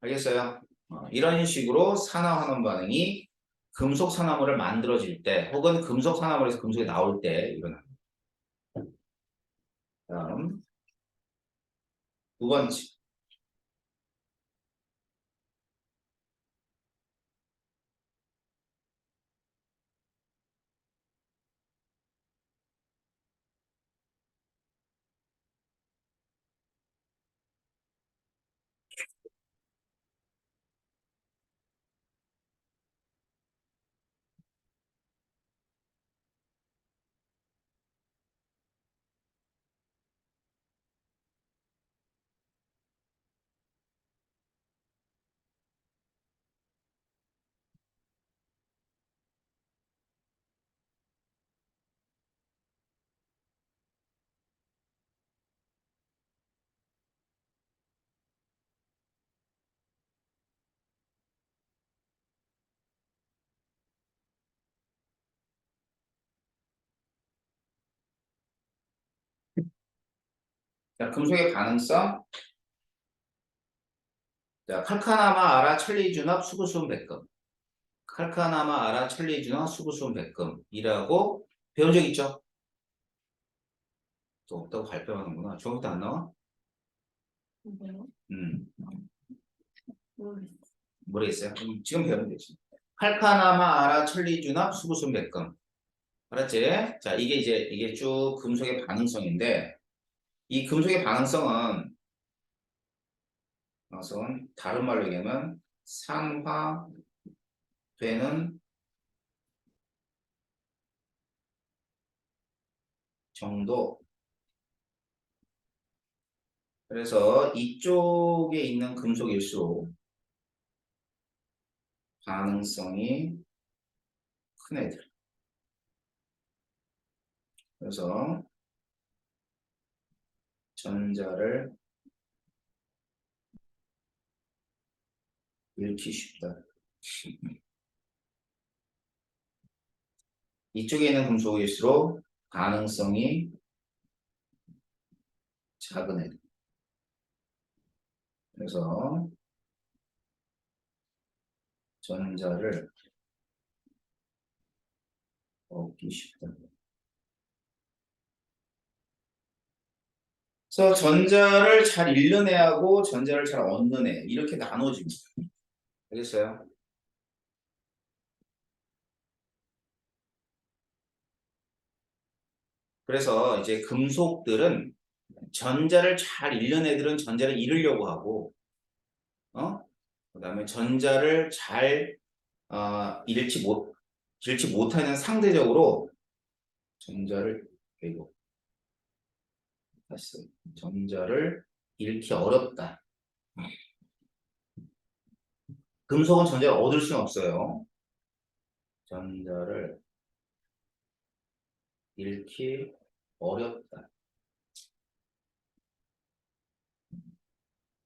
알겠어요? 이런 식으로 산화환원 반응이 금속 산화물을 만들어질 때 혹은 금속 산화물에서 금속이 나올 때 일어납니다. 다음 두 번째. 자, 금속의 반응성. 자, 칼카나마, 아라, 첼리준합, 수구수은 백금. 칼카나마, 아라, 첼리준합, 수구수은 백금이라고 배운 적 있죠? 또 없다고 발표하는구나. 중학교 때 안 나와? 뭐요? 음, 모르겠어. 모르겠어요. 지금 배우면 되지. 칼카나마, 아라, 첼리준합, 수구수은 백금. 알았지? 자, 이게 쭉 금속의 반응성인데, 이 금속의 반응성은 다른 말로 얘기하면 산화되는 정도. 그래서 이쪽에 있는 금속일수록 반응성이 큰 애들. 그래서 전자를 잃기 쉽다. 이쪽에 있는 금속일수록 반응성이 작은 애들. 그래서 전자를 얻기 쉽다. 그래서 전자를 잘 잃는 애하고 전자를 잘 얻는 애 이렇게 나눠집니다. 알겠어요? 그래서 이제 금속들은 전자를 잘 잃는 애들은 전자를 잃으려고 하고, 그다음에 전자를 잘 잃지 못하는 상대적으로 전자를 그리고 다시 전자를 잃기 어렵다. 금속은 전자를 얻을 수는 없어요. 전자를 잃기 어렵다.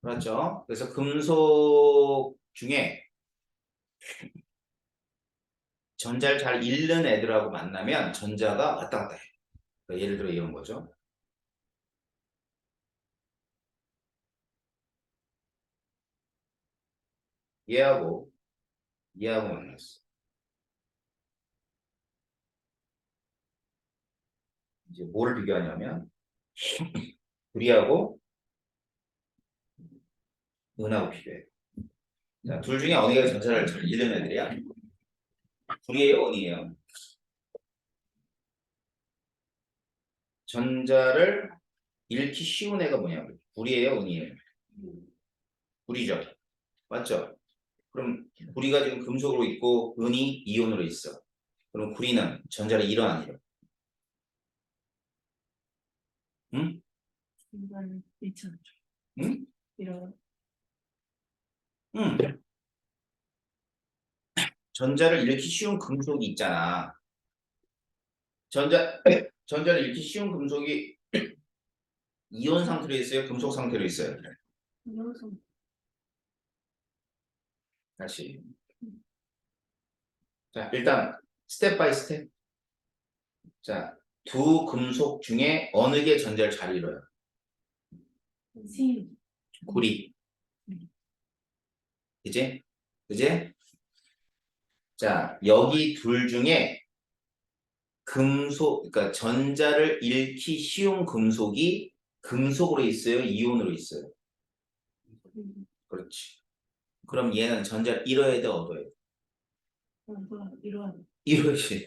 그렇죠? 그래서 금속 중에 전자를 잘 잃는 애들하고 만나면 전자가 왔다 갔다 해. 그러니까 예를 들어 이런 거죠. 얘하고 얘하고 만났어. 이제 뭐를 비교하냐면 구리하고 은하고 비교해. 자, 둘 중에 어디가 전자를 잘 잃는 애들이야? 구리예요, 은이에요? 전자를 잃기 쉬운 애가 뭐냐고. 구리예요, 은이에요? 구리죠. 맞죠? 그럼 구리가 지금 금속으로 있고 은이 이온으로 있어. 그럼 구리는 전자를 잃어 안 잃어? 응? 이건 미천. 응? 이런. 응. 전자를 잃기 쉬운 금속이 있잖아. 전자를 잃기 쉬운 금속이 이온 상태로 있어요? 금속 상태로 있어요? 이어서 다시. 자, 일단 스텝 바이 스텝. 자, 두 금속 중에 어느 게 전자를 잘 잃어요? 신. 구리. 그지? 그지? 자, 여기 둘 중에 그러니까 전자를 잃기 쉬운 금속이 금속으로 있어요? 이온으로 있어요? 그렇지. 그럼 얘는 전자를 잃어야 돼, 얻어야 돼? 이런. 잃어야지.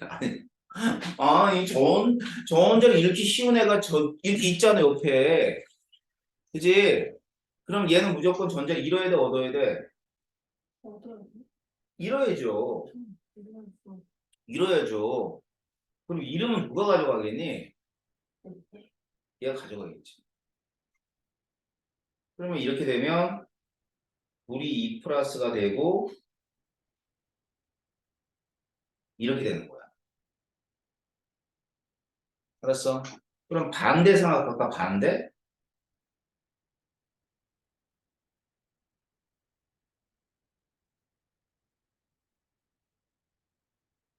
아니, 전자를 잃기 쉬운 애가 이렇게 있잖아, 옆에. 그지? 그럼 얘는 무조건 전자를 잃어야 돼, 얻어야 돼? 어떤. 잃어야죠. 이런. 잃어야죠. 그럼 잃으면 누가 가져가겠니? 얘가 가져가겠지. 그러면 이렇게 되면 우리 2 플러스가 되고 이렇게 되는 거야. 알았어? 그럼 반대 생각할까? 반대?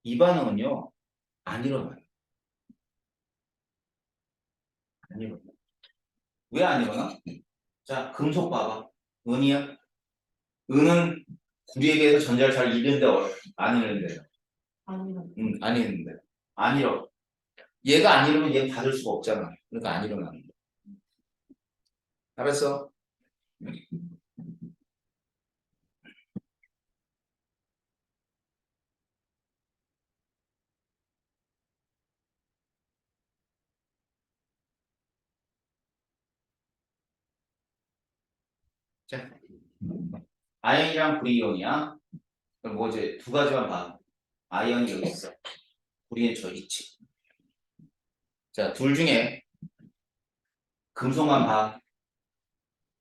이 반응은요, 안 일어나요. 안 일어나요. 왜 안 일어나? 자, 금속 봐봐. 은이야? 은은 구리에 비해서 전자를 잘 잃는데 안 잃는데. 아니면 안 잃는데. 안 잃어. 얘가 안 잃으면 얘 받을 수가 없잖아. 그러니까 안 일어나는 거야. 알았어? 자, 아연이랑 불이온이야. 그럼 뭐 이제 두 가지만 봐. 아연이 여기 있어. 불이는 저기 있지. 자, 둘 중에 금속만 봐.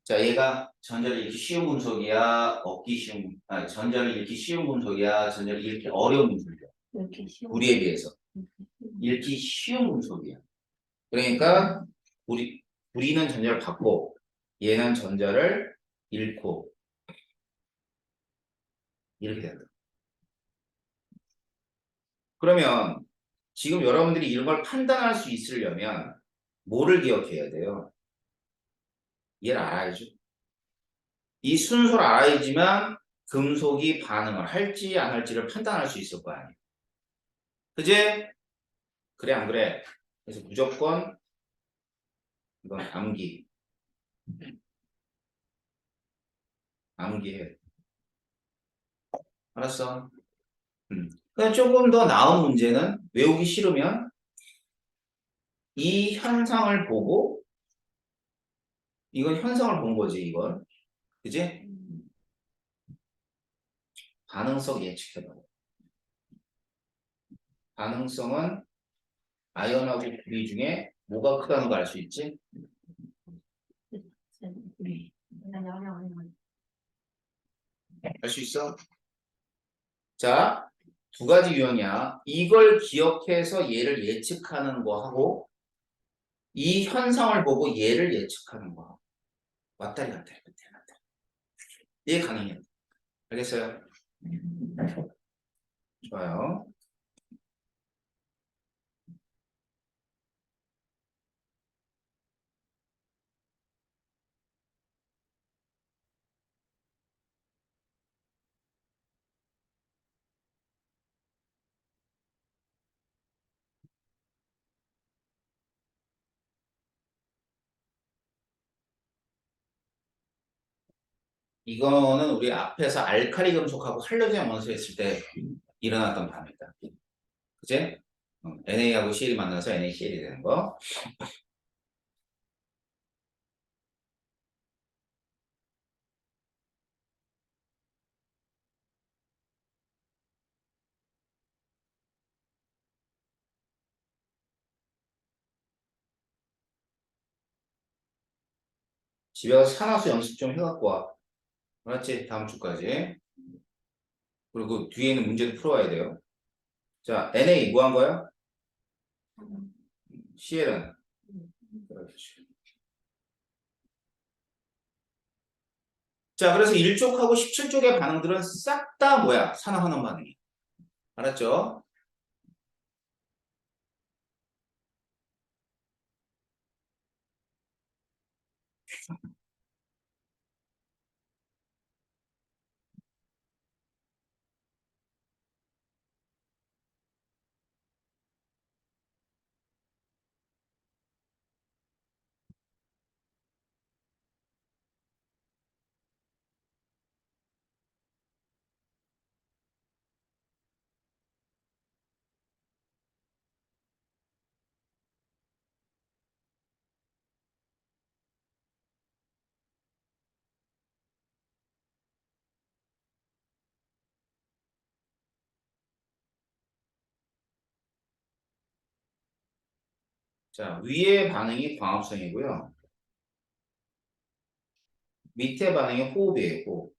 자, 얘가 전자를 잃기 쉬운 금속이야, 얻기 쉬운, 전자를 잃기 쉬운 금속이야, 전자를 잃기 어려운 금속이야. 이렇게 쉬운 우리에 비해서. 읽기 쉬운 금속이야. 그러니까 우리는 전자를 받고 얘는 전자를 잃고 이렇게 된다. 그러면 지금 여러분들이 이런 걸 판단할 수 있으려면 뭐를 기억해야 돼요? 얘를 알아야죠. 이 순서를 알아야지만 금속이 반응을 할지 안 할지를 판단할 수 있을 거 아니에요. 그제? 그래 안 그래? 그래서 무조건 이건 암기해. 알았어? 그냥 조금 더 나은 문제는 외우기 싫으면 이 현상을 보고 이건 현상을 본 거지 이건. 그지? 반응성 예측해봐. 반응성은 아연하고 구리 중에 뭐가 크다는 걸 알 수 있지? 우리 아니 알 수 있어? 자, 두 가지 유형이야. 이걸 기억해서 얘를 예측하는 거하고 이 현상을 보고 얘를 예측하는 거. 왔다리 갔다리 갔다리 갔다리. 이해 가능해요. 알겠어요? 좋아요. 이거는 우리 앞에서 알카리 금속하고 할로겐 원소 했을 때 일어났던 반응이다. 그치? NA하고 CL이 만나서 NaCl이 되는 거. 집에 가서 산화수 연습 좀 해갖고 와. 알았지? 다음 주까지. 그리고 뒤에 있는 문제도 풀어와야 돼요. 자, Na 뭐 한 거야? CL은? 그렇지. 자, 그래서 1쪽하고 17쪽의 반응들은 싹 다 뭐야? 산화환원 반응이. 알았죠? 자, 위의 반응이 광합성이고요. 밑에 반응이 호흡이에요, 호흡.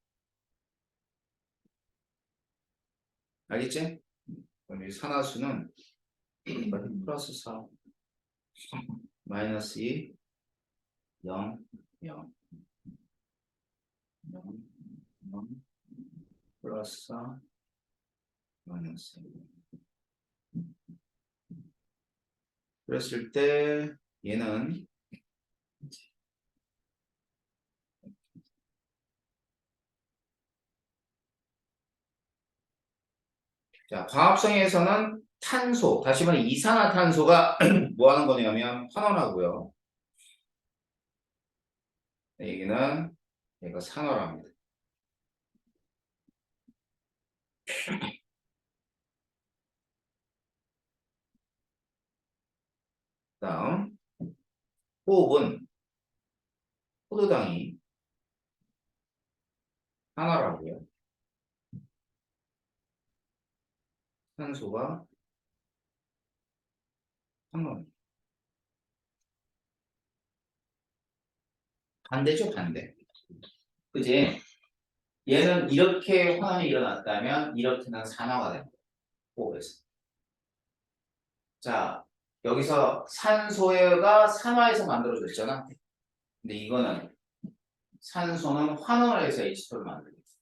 알겠지? 그럼 이 산화수는 플러스 4, 마이너스 2, 0, 0, 0, 0, 플러스 4, 마이너스 2. 그랬을 때 얘는 자, 광합성에서는 탄소, 다시 말해 이산화탄소가 뭐 하는 거냐면 환원하고요. 여기는 얘가 산화랍니다. 다음 호흡은 포도당이 산화라고요. 산소가 환원. 반대죠, 반대. 그지? 얘는 이렇게 환원이 일어났다면 이렇게는 산화가 됩니다. 호흡에서. 자, 여기서 산소가 산화해서 만들어졌잖아. 근데 이거는 산소는 환원을 해서 H2를 만들게 되죠.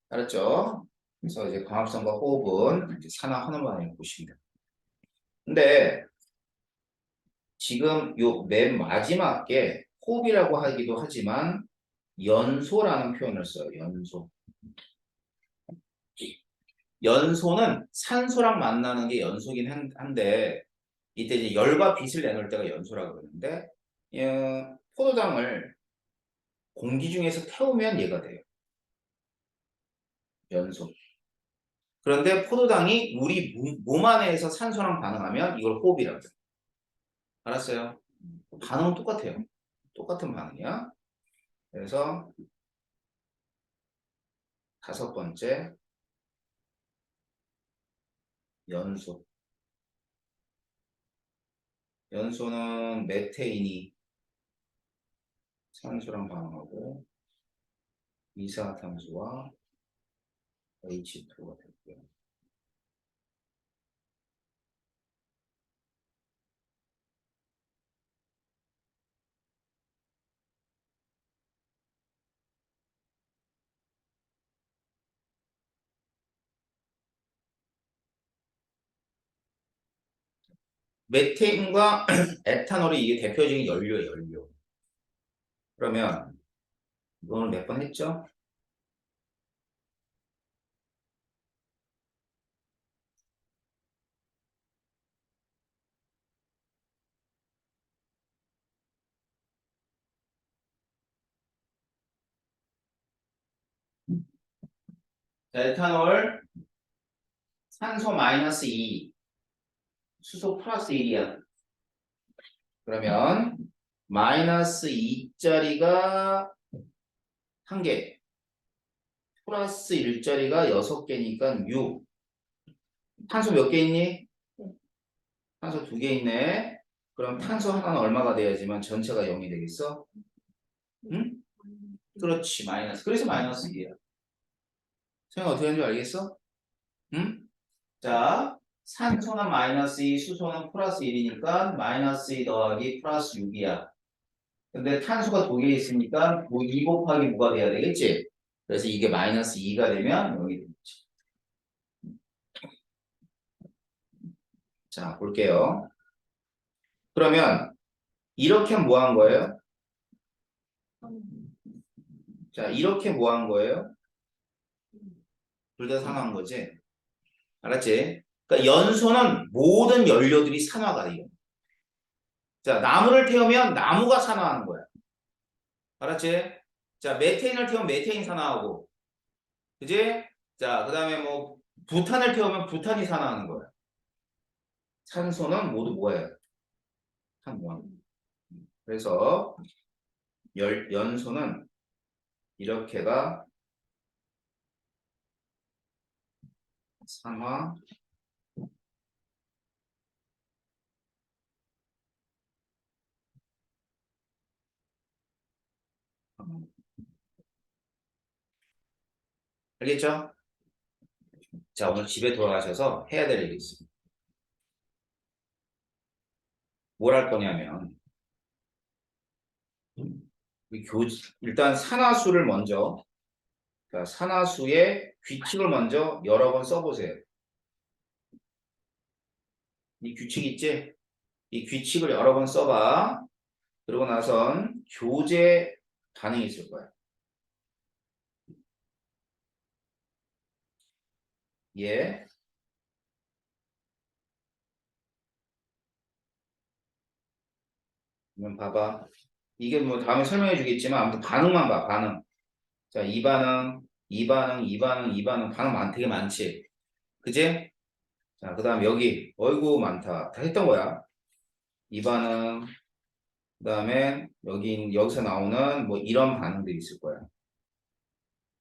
알았죠? 그래서 이제 광합성과 호흡은 이제 산화 환원 반응을 보시면 됩니다. 근데 지금 요 맨 마지막 게 호흡이라고 하기도 하지만 연소라는 표현을 써요. 연소. 연소는 산소랑 만나는 게 연소긴 한데 이때 이제 열과 빛을 내놓을 때가 연소라고 그러는데 포도당을 공기 중에서 태우면 얘가 돼요. 연소. 그런데 포도당이 우리 몸 안에서 산소랑 반응하면 이걸 호흡이라고 해요. 알았어요? 반응은 똑같아요. 똑같은 반응이야. 그래서 다섯 번째 연소. 연소는 메테인이 산소랑 반응하고 이산화탄소와 H2가 되고요. 메테인과 에탄올이 이게 대표적인 연료예요, 연료. 그러면 오늘 몇 번 했죠? 자, 에탄올 산소 마이너스 2, 수소 플러스 1이야. 그러면 마이너스 2짜리가 1개, 플러스 1짜리가 6개니까 6. 탄소 몇 개 있니? 탄소 2개 있네. 그럼 탄소 하나는 얼마가 돼야지만 전체가 0이 되겠어? 응? 그렇지, 마이너스. 그래서 마이너스 2야. 소영 어떻게 하는 줄 알겠어? 응? 자, 산소는 마이너스 2, 수소는 플러스 1이니까 마이너스 2 더하기 플러스 6이야. 근데 탄소가 2개 있으니까 2 곱하기 뭐가 돼야 되겠지? 그래서 이게 마이너스 2가 되면 0이 되겠지. 자, 볼게요. 그러면 이렇게 뭐 한 거예요? 자, 이렇게 뭐 한 거예요? 둘 다 산화한 거지? 알았지? 그러니까 연소는 모든 연료들이 산화가 돼요. 자, 나무를 태우면 나무가 산화하는 거야. 알았지? 자, 메테인을 태우면 메테인 산화하고, 그지? 자, 그 다음에 뭐, 부탄을 태우면 부탄이 산화하는 거야. 산소는 모두 뭐예요? 산화. 그래서 연소는 이렇게가 산화, 알겠죠? 자, 오늘 집에 돌아가셔서 해야 될 일이 있습니다. 뭘 할 거냐면, 일단 산화수를 먼저, 그러니까 산화수의 규칙을 먼저 여러 번 써보세요. 이 규칙 있지? 이 규칙을 여러 번 써봐. 그러고 나선 교재 반응이 있을 거야. 예. 그럼 봐봐. 이게 뭐 다음에 설명해 주겠지만 아무튼 반응만 봐. 반응. 자, 이 반응, 이 반응, 이 반응, 이 반응. 반응 되게 많지. 그지? 자, 그 다음 여기. 어이구 많다. 다 했던 거야. 이 반응. 그 다음에 여기서 나오는 뭐 이런 반응들이 있을 거야.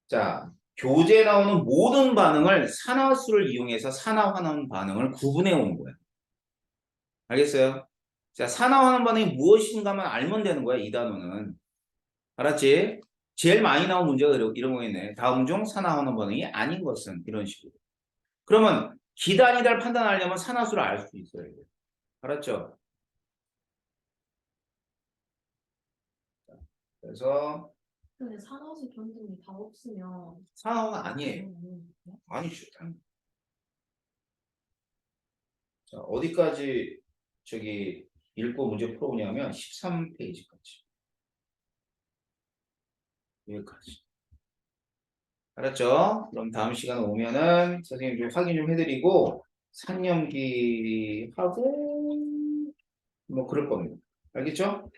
자, 교재에 나오는 모든 반응을 산화수를 이용해서 산화환원 반응을 구분해 온 거야. 알겠어요? 자, 산화환원 반응이 무엇인가만 알면 되는 거야, 이 단어는. 알았지? 제일 많이 나온 문제가 이런 거겠네. 다음 중 산화환원 반응이 아닌 것은 이런 식으로. 그러면 기단이다를 판단하려면 산화수를 알 수 있어야 돼. 알았죠? 그래서 근데 산화수 견dim이 다 없으면 산화가 아니에요. 음, 아니죠. 당연히. 자, 어디까지 읽고 문제 풀어보냐면 13페이지까지. 여기까지. 알았죠? 그럼 다음 시간에 오면은 선생님 좀 확인 좀 해드리고 산염기 하고 뭐 그럴 겁니다. 알겠죠?